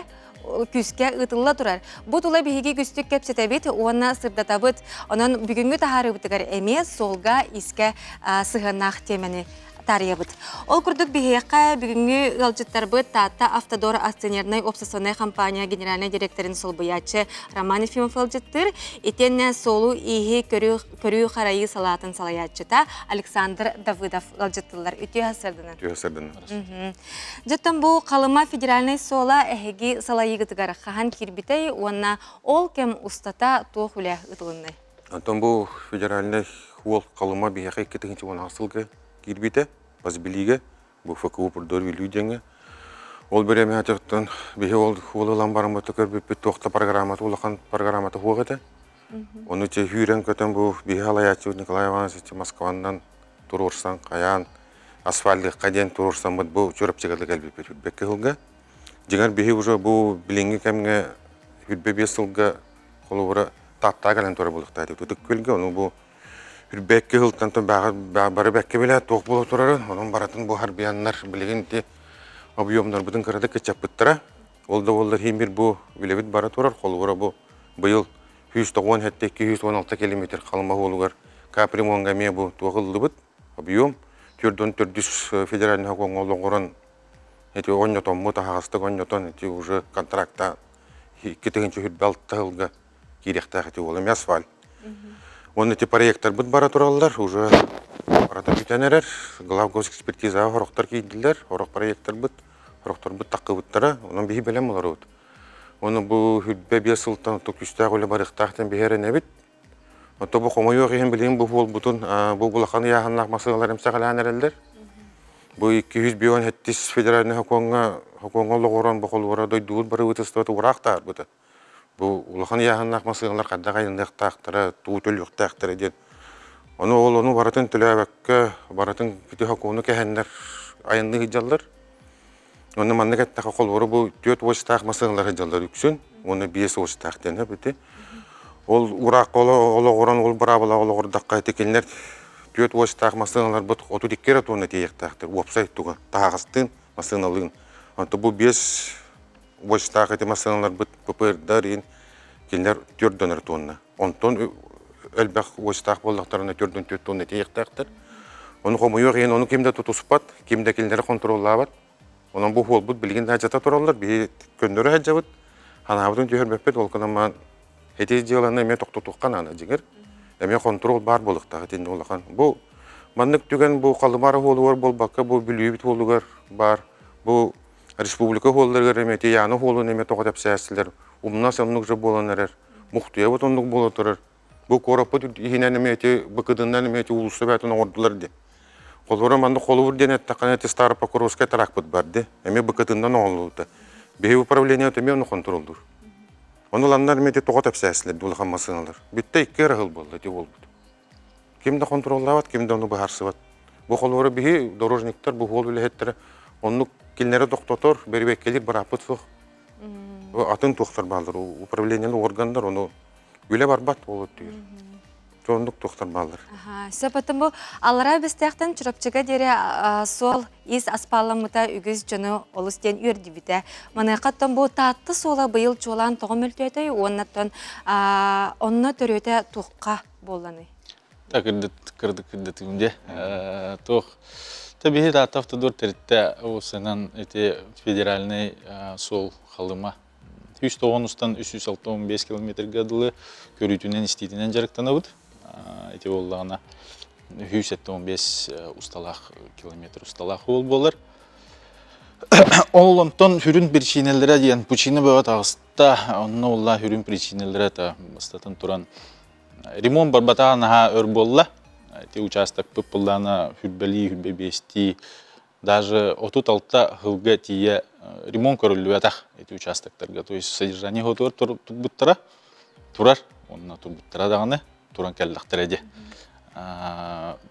күске ытылла турар. Бу тула биһиги күстүк кепсетебит, уонна сырдатабыт, онон бүгүнгү тахары бутыгар эме солга иске сыгынах темени тарыябыт. Ол курдук биһиякка бүгүнгү галжыттарбыт Тата Автодор акционерный обсессионный компания генеральный директорын солбуячы Роман Ефимов галжыттыр, итенне солу ихи көрүү харайы салатын салаячыта Александр Давыдов галжыттылар. Үтү хасырдыны. Жаттан бу калыма федеральный сола эхеги салайыгытыгар хахан кирбитей, уанна ол кем устата туохуле ытылынны. Антон бу федеральный ол калыма биһиякка кетигинчи уан асылга кирбите. Базбилиге, бу ФКУ пурдор вилюдеңе. Ол береме атыктан бихе ол улалан бараматы көрбүп тоқта программаты улахан программаты хугата. Оны те хүрен көтөн бу бихе алаячы Николай Иванович Москвадан турурсан каян асфальтты каден турурсан бу чөрөпчөгө келбеп бекке хылга. Жигер бихе уже бу билинге кемге хүрбе бесылга колура татта гален туры булыкта тутук көлгө оны бу Үрбәкке хылтантын бары бәкке біле тоқ болу тұрары, оның баратын бұл харбиянлар білеген де объемнар бұдың қырады кәчіп бұттыра. Олда олар хембір бұл білебіт бары тұрар, қолы бұра бұл бұйыл 190-216 километр қалыма олығар капремонға ме бұл тоғылды бұд, объем, түрден 400 федеральный хақуң олы құран, әте 10 тон мұта хағыстық 10 тон, әте уже контракта 2-ші хүрбәлті ғылға керекті әте олым асфальт. Он эти проекттар бит бара тураллар, уже барата бүтәнәләр, глав госэкспертиза хорохтар кийдиләр, хорох проекттар бит, хорохтар бит такыбыттара, onun биһи беләм булар ут. Оны бу хүдбә бесылтан токүстә гөле барыктахтан биһәренә бит. Ото бу комойо гыйын билем бу бул бутун, бу булахан яһаннак масыгаларым сагаланерләр. Бу 200 бион хеттис федеральный хаконга логорон бу колвара дойдур бары үтестәт урактар бу. Бу улахан яһаннак масыгалар кадда гайындактактары, туутөлүктактары дит. Оны баратын төлөбәккә, баратын кити хакуны кәһәннәр айынны хиҗаллар. Оны маннагатта колвара бу 4 востак масыгалар хиҗаллар үксүн. Оны 5 востактан бите. Ол урак ологорон ол барабала ологордакка текенлер 4 востак масыгалар бут 32 кere тонна тияктактыр. Вебсайт туга тагыстын масыгалын. Анту бу 5 востак эти масыгалар бут ППР-дар кенлер 4 тонна. Онтон элбек востак болдактарына 4 тонна тияктактыр. Оны комуйо ген оны кимде тутуспат, кимде кенлер контроллабат. Онун бу хол бут билген хажата тураллар, би көндөрө хажабыт. Анабытын жөрбөппет ол канаман эти деланы мен токтотуккан аны жигер. Эме контрол бар болуктагы тен улахан. Бу маннык түген бу калымары болугар болбакка бу билүүбүт болугар бар. Бу республика холларга эме тияны холун эме токотап сәсилер. Умна сымнык же болонер. Мухтуя бутондук боло турар. Бу коропот ихинен эме те быкыдыннан эме те улусы батын ордулар ди. Колора манды колу бурден такан эти старый Покровская таракпыт бар ди. Эме быкыдыннан олута. Бе управление эме оны контролдур. Онланнар мете токотап сәсилер дулхан масыналар. Битте 2 рыл болду ди болду. Кимде контроллабат, кимде оны баарсыбат. Бу колора бихи дорожниктер бу хол билеттер. Онну килнере доктотор бербек келир барапыт сох. Атын токтор балдыр. Управлениелик органдар оны Üle barbat olup diyor. Çoğunluk doktor bağlar. Сәпәтім бұл алыра бістіқтен чүрапчыға дере сол ес аспалымыта үгіз жыны олыстен үрді біті. Манайқаттан бұл татты сола бұйыл чолан тоғым өлтөйті, онына төрөйті тұққа боланы. Кірдік-кірдікімде. Тоқ. Табиғи таттафты дұр тәрітті осынан федеральный сол қалыма. 190-тан 365 километрге дылы көрүтүнен истейтінен жарықтана бұд. Эти оллағына 115 километр усталақ ол болар. Олонтон хүрін причинелері дейін пучины бұға тағыста, онына олла хүрін причинелері бастатын тұран. Ремонт барбатағынаға өр болла. Эти участок пып боллағына хүрбәлі, бести, даже отут алтта хылға тие ремонт көрілі атақ эти участоктарға. То есть содержание ғотуар тұрбыттыра, тұрар, онына тұрбыттыра дағыны, туран кәлдіқтір әде.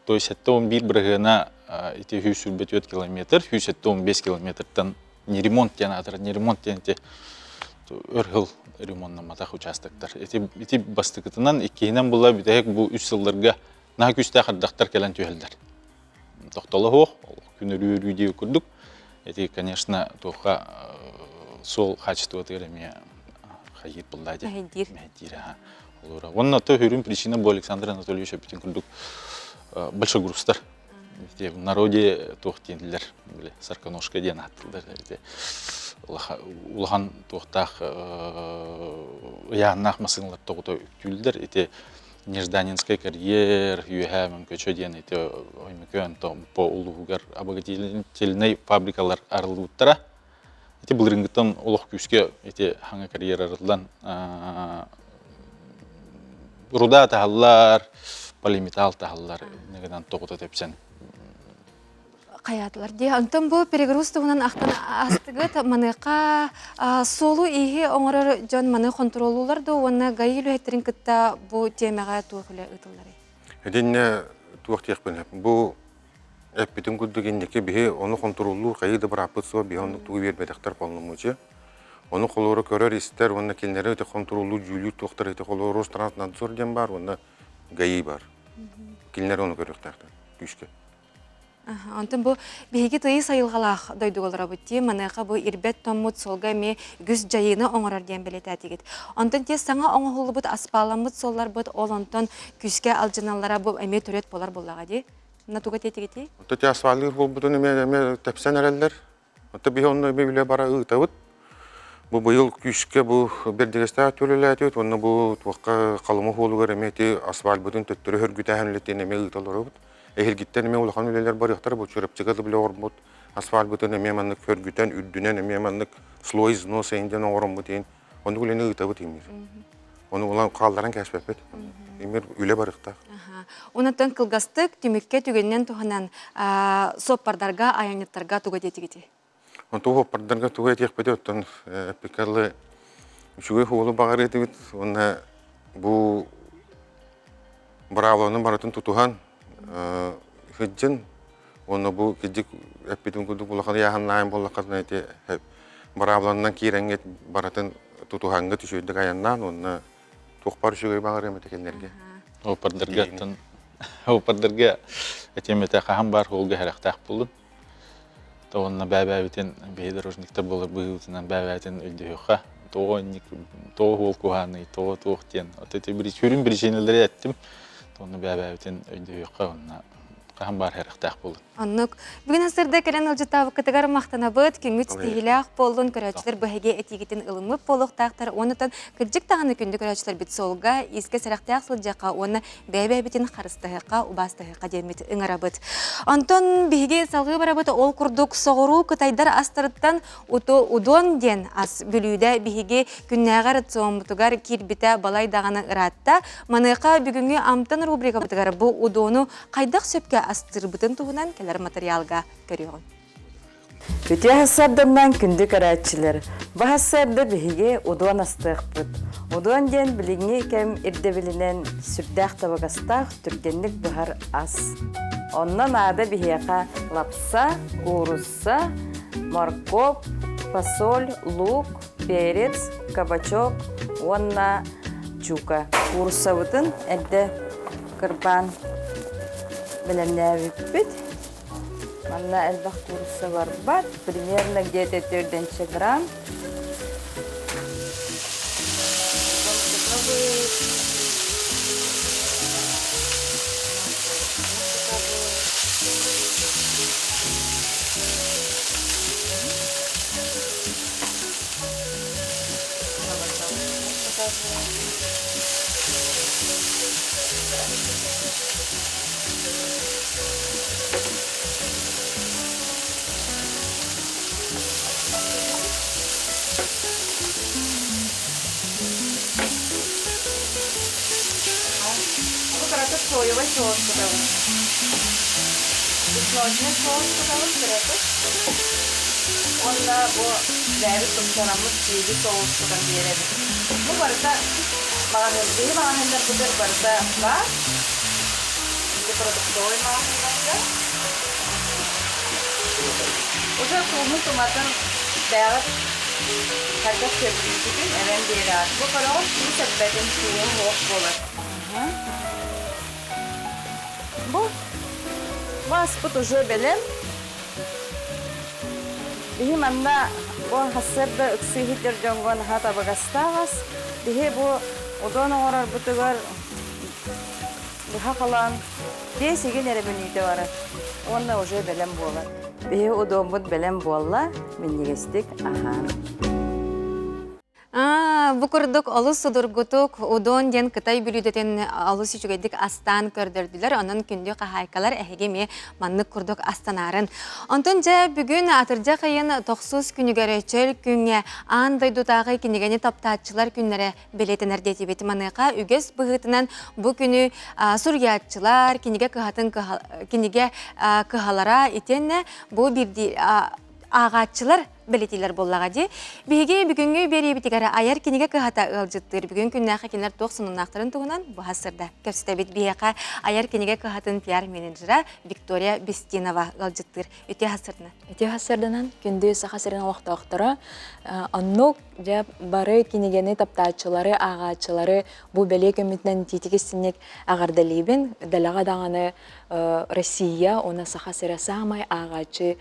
То есть 11 бірігіна 100 километр, 115 километртан не ремонт тен атыр, не ремонт тен те өргіл ремонтна матақ участоктар. Эти бастықытынан екейінен бұла бітәйік бұл 3 жылдарға наға күсті қардақтар кәлін түйелдер. Тоқталы хоқ, күнірі күрдік. Это, конечно, тоха сол качество тереме хайит булдади. Мәдира. Онна то хүрүн причина бу Александр Анатольевич Петенкурдук большой грустар. В народе тохтендилер, биле, сарканошка ден аттылдар. Улахан тохтах яғнақ масыңлар тоғыта үктүлдер. Это нежданинский карьер, юхэмэн көчө ден, это оймекөн по улугар обогатительный фабрикалар арылуттара. Это был рынгыттан олох күске, это ханга карьер арылдан. Руда тахаллар, полиметалл тахаллар, негеден тоғыта тепсен. Қаятылар. Антон бұл перегрузтығынан ақтан астығыт манықа солу иге оңырыр жан маны контролуларды, оны ғайылу әттерін күтті бұл темеға туықылы ұтылары. Әденне туақтияқ бәні. Бұл әппетін күддігендеке бігі оны контролу қайыды бір апытсуа бігі оны туғы бербедіқтар болынымычы. Оны қолуыры көрер істер, оны келінері өте контролу жүлі туқтар өте қолуыры Ространснадзор ден бар, оны ғайы бар. Келінері оны көріқтақтар, күшке. Антон бұл бейгі түйі сайылғалақ дойдуғалыра бұтти, маныға бұл ирбет томмут солға ме күз жайыны оңырар ден білет әтігет. Антон те саңа оңығылы бұд аспаламыд солар бұд ол антон күзге алжыналара бұл әме түрет болар болаға де. Натуға тетігеті? Өте асфалыр бұл бұдын әме тәпсен әрелдер. Өте бей оны бейлі бара ұғыта бұд. Бұл бұйыл күшке бұл бердігесті төлілі әтет, оны бұл туаққа қалымы қолығыр әметі асфал бұдын төттірі өргіті әмілеттен әме ұғыталары бұд. Ehil gitten eme ulaqan üleler bar yaxtar bu çörepçigadı bile ormut asfalt bütün eme manlık förgüten üddünen eme manlık sloy zno seyinden oğrum bu deyin. Onu güleni ıta bu temir. Onu ulan kaldaran kəsbepet. Emir üle barıqta. Onatan kılgastık tümükke tügeninden tuhanan soppardarga ayanettarga tuga detigiti. Onu soppardarga tuga etikpede ötten epikarlı şuğu hoğulu bağır etivit. Ona bu bravlanın baratın tutuhan hıccın, onu bu gecik epidin kuduk bulakada yahanlayın bulakadına eti baravlanından kirenget baratın tutuhanga tüşüydük ayandan, onu tuğpar şuğu bağır emete kendilerge. O pardarga etemete kaham bar holga heraqtaq buldun. Onunla bəbəvitin beydorожникta bulur bığıvetinden bəbəvitin öldü yoxa. Toğu hol kuhanı, toğu toğutien. Hürün bir şeyleri ettim. Onu bəbəvitin öldü yoxa, onunla kaham bar heraqtaq buldun. Anlık. Bugün asırda kelen alcıtavı kıtıgar maqtana bıt, küngüç stihilaq bolun körəçlər bəhəge etigetin ılımı boluqtaqtar. Onıtan kıcık tağını kündü körəçlər bit solga, iske səraqtaq sılcaqa, onu bəbəbitin qarыстahıqa, ubastahıqa demeti ıngara bıt. Anton bəhəge salgı barabıt ol kurduk soğuru kıtaydar astırıttan udon den as bülüyde bəhəge künnəğar tsoğumutugar kirbite balay dağını ıratta. Manıqa bugünkü amtan rubrika bıtıgar bu udonu qaydaq söpke astırıbıtın tuğunan материалга көрüyorsun. Kötü hasabdan kündü karatçılar. Bu hasabda bihiге udon astık bud. Udon den bilingi kem irdebilinen sürdaq tabakastaq türkenlik bihar as. Ondan ada bihiqa lapsa, kurussa, morkop, fasol, luk, перец, кабачок, onna чука. Урсабытын әлді кырбан біләнәвіппет. Манна әлбақ курсы бар бар. Примерно где-то 4 грамм. Соевый соус подавать. Кислотный соус подавать, крепость. Он на дәрі тұмсарамыз чейді соус подавать. Ну, барыта мағанызды бұдыр барыта бар. ఇది продуктовый мағанызды. Уже тулны томатын бәріп кәргіп көппейдігін әрен дейрі. Бұл қарауыз сүй сәтбәтін суын оқ болыр. Bu aspıt ucu benim. Bihim anda bu hasırda ıksı hitir jongon hata bagastağız. Bihi bu odon orar butugar buha kalan desigi nere bünüyde var. Onda ucu benim bu olar. Bihi odon bud benim bu olar. Minnigestik aha. Бу курдук олус судургутук удон ден кытай бүлүдетен олус үчүгедик астан көрдөрдүлөр. Онун күндү кахайкалар эхегеме маннык курдук астанарын. Онтон же бүгүн атыржа кайын 9 күнүгөрө чөл күнгө андай дутагы кинегени таптаатчылар күннере белетенер детибети маныка үгөс быгытынан бу күнү сурьятчылар кинеге кыхатын кинеге кыхалара итенне бу бирди агатчылар белетилер боллага ди. Биге бүгүнгү бери битигара аяр кинеге кыхата ылжыттыр. Бүгүн күннәхи кинер токсунун нактырын тугунан бу хасырда көстөбит бияка аяр кинеге кыхатын пиар менеджера Виктория Бестинова ылжыттыр. Өтө хасырдана. Өтө хасырданан күндү сахасырын вактактыра аннук же бары кинегени таптаачылары, агачылары бу беле көмүтнен титигисинек агардалибин далага даганы Россия она сахасыра самай агачы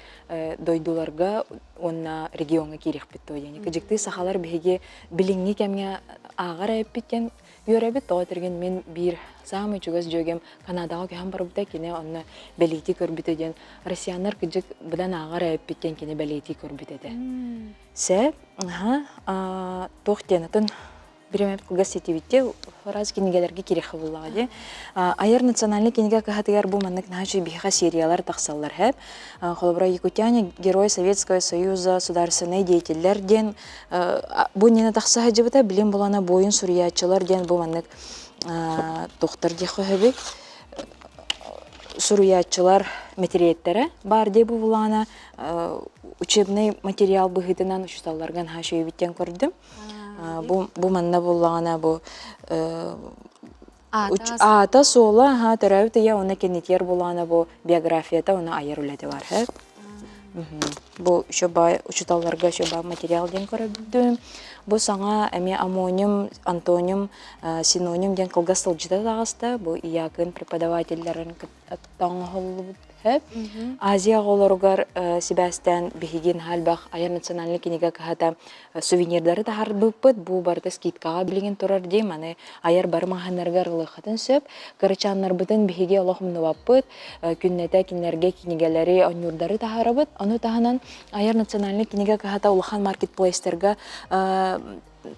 дойдуларга онна регионга кирих биттойяни. Кыжыкты сахалар биге билинги кемге агар айппиткен юребит тоотырген мен бир самый чугас жөгем Канадага кем барыбыта кине онна белети көрбүтөден россияндар кыжык будан агар айппиткен кине белети көрбүтөдө. Се тохтенатын биремет кылгас сетибитте раз кинегелерге кирих буллагы. Аяр национальный кинеге кахатыгар бу маннык нахачы биха сериялар таксаллар хэп. Холобра Якутяне герой Советского Союза, государственный деятельлер ден бу нена таксаха жибыта билим булана боюн сурьячылар ден бу маннык тохтар дехөбек. Сурьячылар материалдары бар де бу булана учебный материал быгытынан учталларган хашый биттен көрдүм. Бу манна буллагана бу ата сола тарауты я оны кенетер булана бу биографията оны айыр үлети бар. Бу шоба учталларга шоба материал ден көрдүм. Бу саңа эми амоним, антоним, синоним ден кылгастыл жита дагыста бу иякын преподавательлерин таңгылып Азия голоргар Себастьян бихигин халбах аяр национальный кинеге кахата сувенирдары тахар буппыт бу барда скидкага билген турар ди маны аяр бар маханаргар лыхатын сөп кырчаннар бутын бихиге Аллахымны баппыт күннете кинерге кинегелери онюрдары тахарабыт аны таханан аяр национальный кинеге кахата улахан маркетплейстерга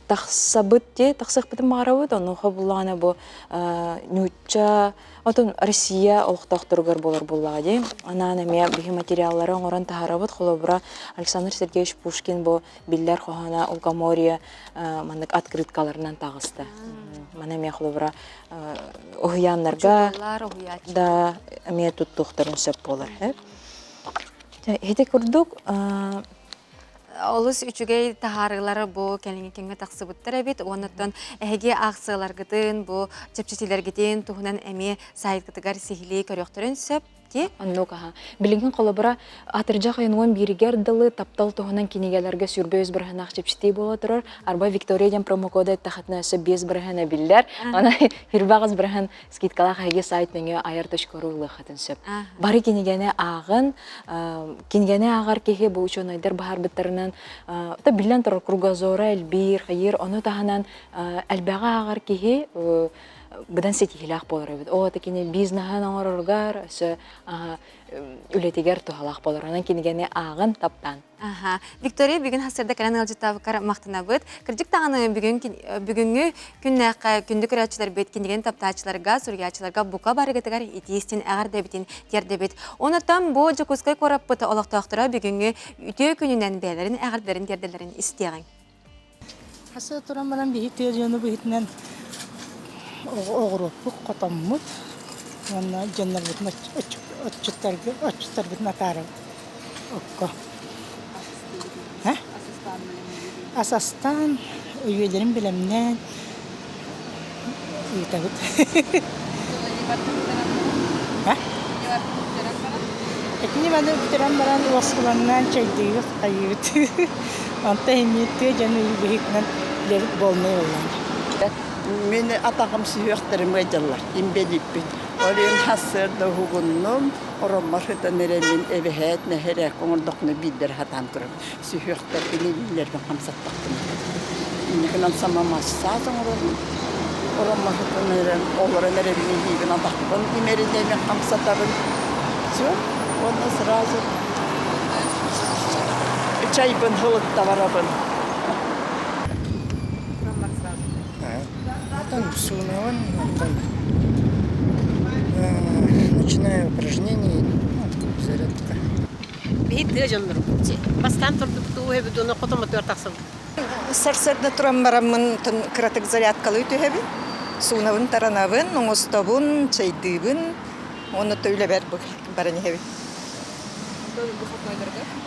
тахсабытте тахсахпытын маравыт аны хабулана бу нюча Отон Россия олуқтақтыргар болар боллагы. Анана мен бихи материаллары оңоран тахарабыт холобра Александр Сергеевич Пушкин бу биллер хохана Улкаморье мандык открыткаларынан тагысты. Мана мен холобра огуяннарга да мен туттуктарын сөп болар. Хете курдук Олус үчүгей тахарылары бу келинге кеңге таксыбыттар бит. Оннан эге аксылар гытын бу чепчетилер гитен тухунан эми сайт гытыгар сихили көрөктөрүн сөп Ти? Аннук аха. Билигин колобура атыржа кайнуан биригер дылы таптал тоһунан кинегелерге сүрбөз бирһен акчыпчти бола турар. Арба Викториядан промокода тахатнасы без бирһен биллер. Ана хирбагыз бирһен скидкала хайге сайтыңа ayar.ru хатын сөп. Бары кинегене агын, кинегене агар кеге бу учонайдар бахар биттарынан та биллен турар кругозора элбир, хайыр, оны таханан албага агар кеге Быдан сетихилах болар бит. О такине бизнахан ороргар, сө үлетигер тухалах болар. Анан кинегене агын таптан. Виктория бүгүн хасырда калан алжытабыкар мактанабыт. Кырдык таганы бүгүнгү күннакка күндүк көрөчүлөр бет кинеген таптаачыларга, сургачыларга бука барыгытыгар итистин агар дебитин тердебит. Онотан бу жокускай кораппыты олоктоктора бүгүнгү үтө күнүнөн бээлерин агардарын терделерин истеген. Хасы туран баран бийик тежөөнү быйтынан оғырыппық қотаммыт, оны жөнлер бітін отчыттар бітін атары оққа. Асастан, өйелерін білімнен үйтабыт. Әкіне бәді бүтерен баран уасқыланнан чайдығы қайыбыт. Онта еметті және үйбейікнен левіт болмай олан. Meni atağım suyuqtırımı edirlər, imbelipin. Orayın hasırda huğunnum, oranmar hıda neremin evi həyət, nəherək, onurduqunu bildir hatam kırım. Suyuqtır, beni bilirdim, hamsattaqdım. İndiğindən samamazsazın oranmar hıda nerem, oğlara neremin hibin adaqbın, imerin emin hamsatarım. Все, ondan sırası çaybın, hılıqda varabın. Сунаван, начиная упражнения, зарядка. Бейт гажанлар бутти. Бастан турдук туhe бидуна котома тартаксам. Сарсарда туран барамын кратык зарядкалы төһеби. Сунавын таранавын, оңостабын, чайдыбын. Оны төйле бер бараны хеби.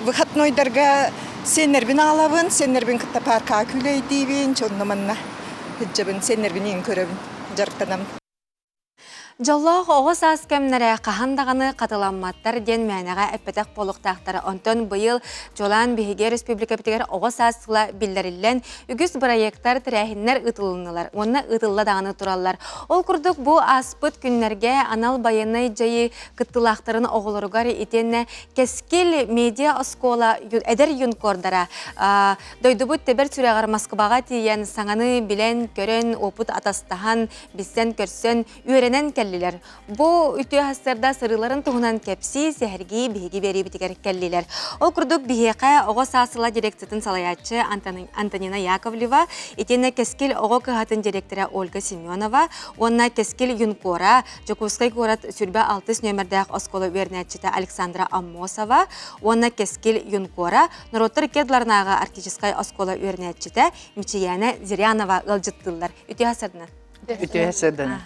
Выходнойдарга сенербин алабын, сенербин кытта парка күлейдибин, чоннаманна. Hıccabın senlerbinin körübün jarıktanam. Жоллоох оҕос аас кэмнэрэ хаһандаганы катыламматтар ден мээнэҕэ эппэтэх болуктаахтара онтон быйыл жолаан биһиге республика битигер оҕос ааскыла биллэриллэн үгүс проекттар тирээхиннер ытылыннылар, онна ытылла даганы тураллар. Ол курдук бу ааспыт күннерге анал байыны жайы кыттылаахтарын оҕолоругар итенне кескил медиа оскола эдер юнкордара дойдубут тебер сүрэгар Москвага тиен саңаны билен көрөн опут атастахан биссен көрсөн үөренен келлилер. Бу үтө хастарда сырыларын туһунан кепси сехерги биһиги бери битигер келлилер. Ол курдук биһиэхэ оҕо саасыла дирекцитин салаячы Антонина Яковлева, итене кескил оҕо кыһатын директора Ольга Семенова, онна кескил юнкора Жокускай город сүрбе 6 нөмердәк оскола вернәчите Александра Аммосова, онна кескил юнкора Народтар кедларнага артическай оскола вернәчите Мичияна Зырянова ылжыттылар. Үтө хастардан Үтөһәсәдән.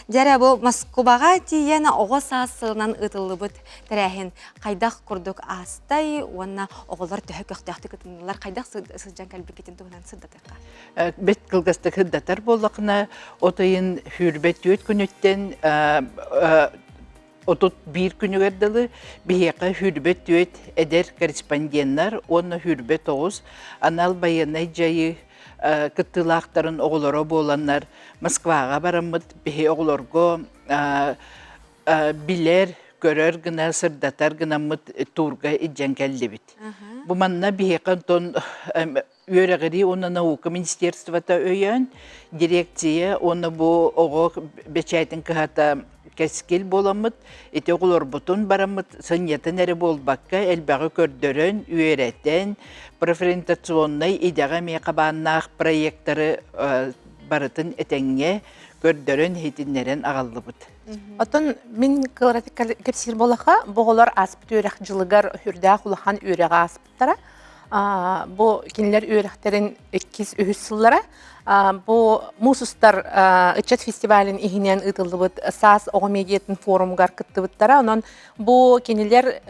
Дәрә бу Москвага тиен оҕо саасынан ытылыбыт тәрәһин кайдах курдук астай, онна оҕолар төһөкөхтәхти кытынлар кайдах сылжан калбикетин тугунан сыддатырга. Бет кылгастык хыддатар боллакына отайын хүрбет өт күнөттен отут бир күнүгердылы биһиэхэ хүрбет өт эдер корреспонденттар, онна хүрбет оҕус анал байыны жайы кыттылаахтарын оҕолоро боланнар Москвага бараммыт биһи оҕолорго билер көрөр гына сырдатар гынаммыт турга иджен келдибит. Бу манна биһиэхэн тон үөрэгери онна наука министерството өйөн дирекция онна бу оҕо бечайтын кыһата кескил боламыт, ити оғылар бұтын барамыт сыньятын әрі болбаққа әлбәғі көрдөрін, үйереттен, преферентационный идеға меқабаннақ проекттары барытын әтәңе көрдөрін хетінлерін ағалды бұд. Отын мен кыларатик кепсир болақа, бұғылар аспыт үйрек жылығар үрдәқ ұлақан үйреға аспыттара. Бұл кенілер үйректерін 2-3 сыллара Бу мусустар ычет фестивалин ихинен ытылдыбыт сас оғамедиетін форумгар кыттыбыттара, онон бу кенелер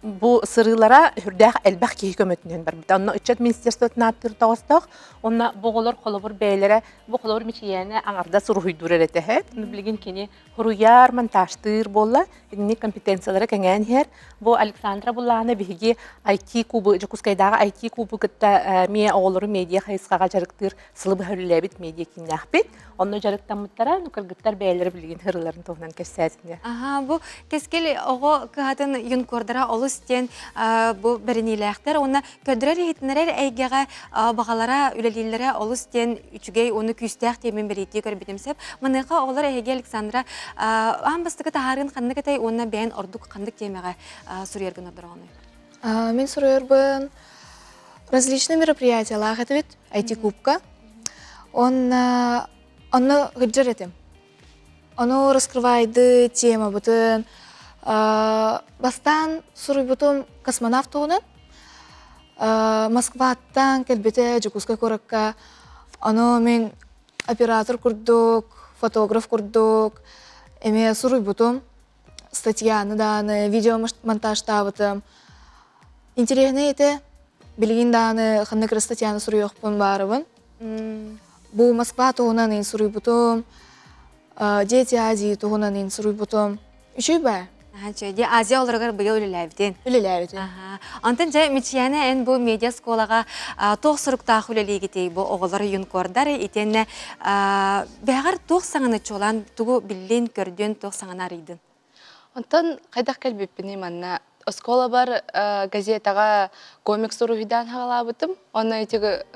бу сырылара хүрдәк әлбәк кейі көмөтінен бар. Онно ычет министерствотын аттыр тағыстық, онна бұғылыр қолыбыр бәйлері, бұ қолыбыр мечияны аңарда сұрғыйдур әрәтәхет. Білген кені хуруяр монтажтыр болла, едіне компетенциялары кәңән хер. Бу Александра бұллағына бігі IT кубы, Жакускайдағы IT кубы кітті мие оғылыры медиа қайысқаға жарықтыр сылы бұхәліләбіт медиа кеннәқ бет. Онно жарықтан мұттара, нүкіргіттар бәйлері білген хырларын тоғынан кәсәтінде. Бу кескел оғы кығатын юнкордара олы стен бу бірінейләқтер, оны көдірер етінерер әйгеға бағалара үлелейлері олы стен үчігей оны күстәқ темен бірейті көрбетімсеп, мұныға олар әйге Александра амбастығы тағарын қандық әтәй, оны бәйін ордық қандық темеға сұрергін ордырағыны? Мен сұрербін различные мероприятия лағатывет, IT-кубка. Оны ғыджар етім. Оны раскрывайды тема бұтын. Бастан сұрый бұтын космонавт оғынан. Москваттан кәлбеті Жакускай көрікка. Оны мен оператор күрдік, фотограф күрдік. Эме сұрый бұтын статьяны даны, видеомонтаж табытым. Интересный еті, білген даны қандықыры статьяны сұрый оқпын барыбын. Бу Москва тоғынан ең сұрый бұтым, Дети Азии тоғынан ең сұрый бұтым. Үші бә? Азия оларғар бұйыл үліләвден. Үліләвден. Антын жай мечияны ән бұл медиа сколаға тоқ сұрықтағы үлілегетей бұл оғылары юнкордары етені бәғар тоқ саңаны чолан тұғы білін көрден тоқ саңаны арыйдын. Антын қайдақ кәлбеппіне манна Оскола бар газетаға комикс ұрығыдан хағалабытым. Оны етегі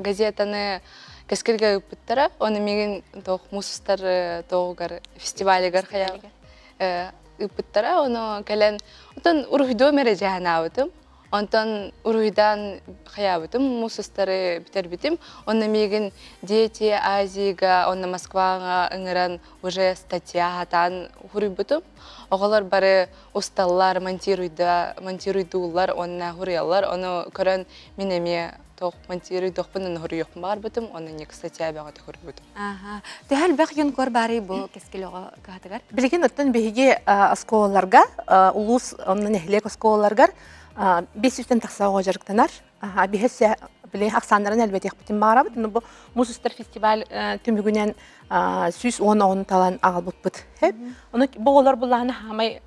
газетаны кәскелге үппіттара. Оны меген мусустар тоғығар фестивалігар қая үппіттара. Оны кәлін ұрығыды өмірі жағына абытым. Онтан ұрығыдан қая абытым. Мусустары бітер бітім. Оны меген Дети Азияға, оны Москваға ұңыран уже статья хатан ұры бұтым. Оғалар бары ұсталар, монтируйдулар, онына хұрыялар, оны көрін менеме монтируйдуқпын, оны хұры жоқпын бар бұтым, оны нек статья бәғаты хұры бұтым. Төхәл бәқ юнкор бары бұл кескел оға қағатығар? Білген өттен бәйге асколаларға, ұлыс онын әхілек асколаларғар 500-тен тақсауға жарықтанар. Бәйгесі біле ақсандарын әлбәт еқпетін бағара бұт. Бұл Мусустар фестиваль түмігінен сүз 10 талан ағал бұт бұт. Бұғылар бұлағына хамай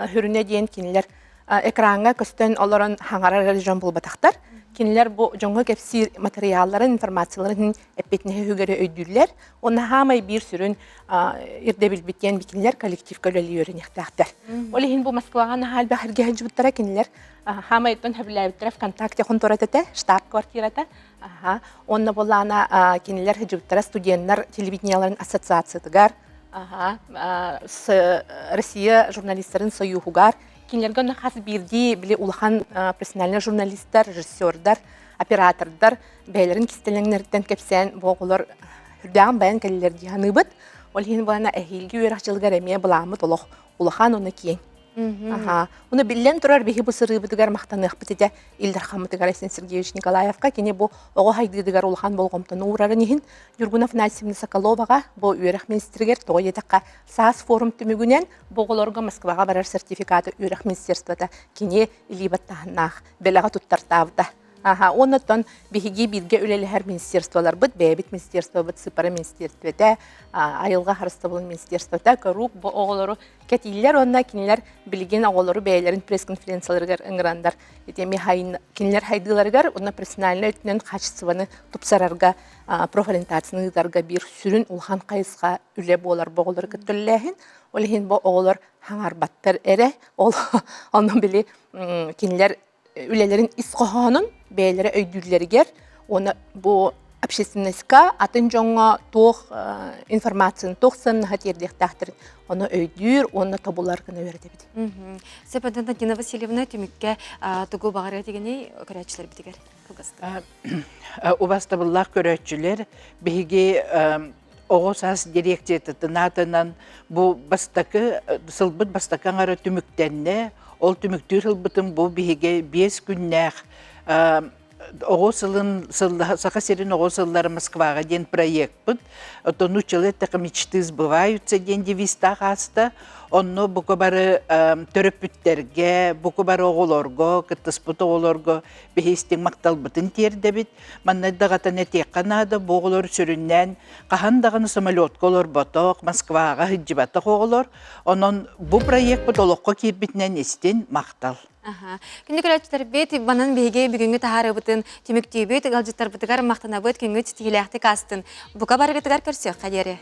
хүріне дейін кенелер экранға көстен оларын хаңарар режим бұл батақтар. Кенелер бұл жоңғы кәпсир материалларын, информацияларын әппетіне үгері өйдүрлер. Оны хамай бір сүрін ерде білбеткен бекенелер коллектив көлелі өрін ектақтар. Олеген бұл Москвағаны хал бәхірге әджі бұттара кенелер хамай өттен әбіләбіттірі ВКонтакте құнторатыты, штаб-квартираты. Онна болана кенелер әджі бұттара студенттар телевиденияларын ассоциациятығар, Россия журналистерін союғығар, кенелерге қас бірді біле ұлған профессиональный журналисттар, режиссердар, оператордар бәйлерін кестеліңнерден кепсен боғылар үрдәғын баян кәлелер дейіні бұд. Ол ең болана әхелгі өріқ жылғар әме бұламыд ұлған оны кейін. Оны білден тұрар бейі бұл сыры бұдығар мақтанық бітеде Илдар Хамытығар Айсен Сергеевич Николаевқа кене бұл оғы хайдығыдығар ұлған болғымтын ұғырарын ехін Юргунов Насимны Соколоваға бұл өріқ министергер тоғы етіққа саас форум түмігінен бұғылорға Москваға барар сертификаты өріқ министерствода кене илибаттағынақ белаға тұттартавда. Оннан бейге бірге өлелі министерстволар бұд, бәйбіт министерство бұд, сыпары министерствода, айылға қарысты бұл министерствода, көрук бұл оғылары кәтейлер, онна кенелер білген оғылары бәйлерін пресс-конференцияларығар ұңырандар. Кенелер хайдыларығар, онна персональны өтінен қачысываны тұпсарарға, профориентацияныдарға бір сүрін ұлған қайысқа үлі болар бұғылары күттілләхін. Олығын бұл оғылар хаңар баттар әрі, онын білі кенелер үлелерин исқоғанын бәйлері өйдүрлерігер, оны бұл общественностьқа атын жоңға тоқ информацияны тоқсын ғатердек тақтырын, оны өйдүр, оны табулар күні өрді біді. Сепадан Татьяна Васильевна түмікке тұғыл бағарға дегеней көрәтшілер бітігер? Убаста бұллақ көрәтшілер бейге оғысас дирекциятытынатынан бұл бастақы, сылбыт бастақан ары түміктенне, ол түміктер ылбытын бұл бейге 5 күннәқ оғосылын, сақа серин оғосыллары Москваға ден проект бұд. Отону человека мечты сбываются ден девиста хаста. Онно буку бары төрөпүттерге, буку бары оголорго, кыттыспыт оголорго бехестен мактал бытын терде бит. Маннайдагата нетек канада боголор сүрүннен кахандаганы самолет колор боток Москвага хыджибатак оголор. Онон бу проект бодолокко кирбитнен эстен мактал. Күнді көрәтчілер бет, банан бейге бүгінгі тахары бұтын, теміктей бет, ғалжыттар бұтығар мақтана бұт, күнгі тетігілі ақты кастын. Бұқа бары ғытығар көрсек, қадері?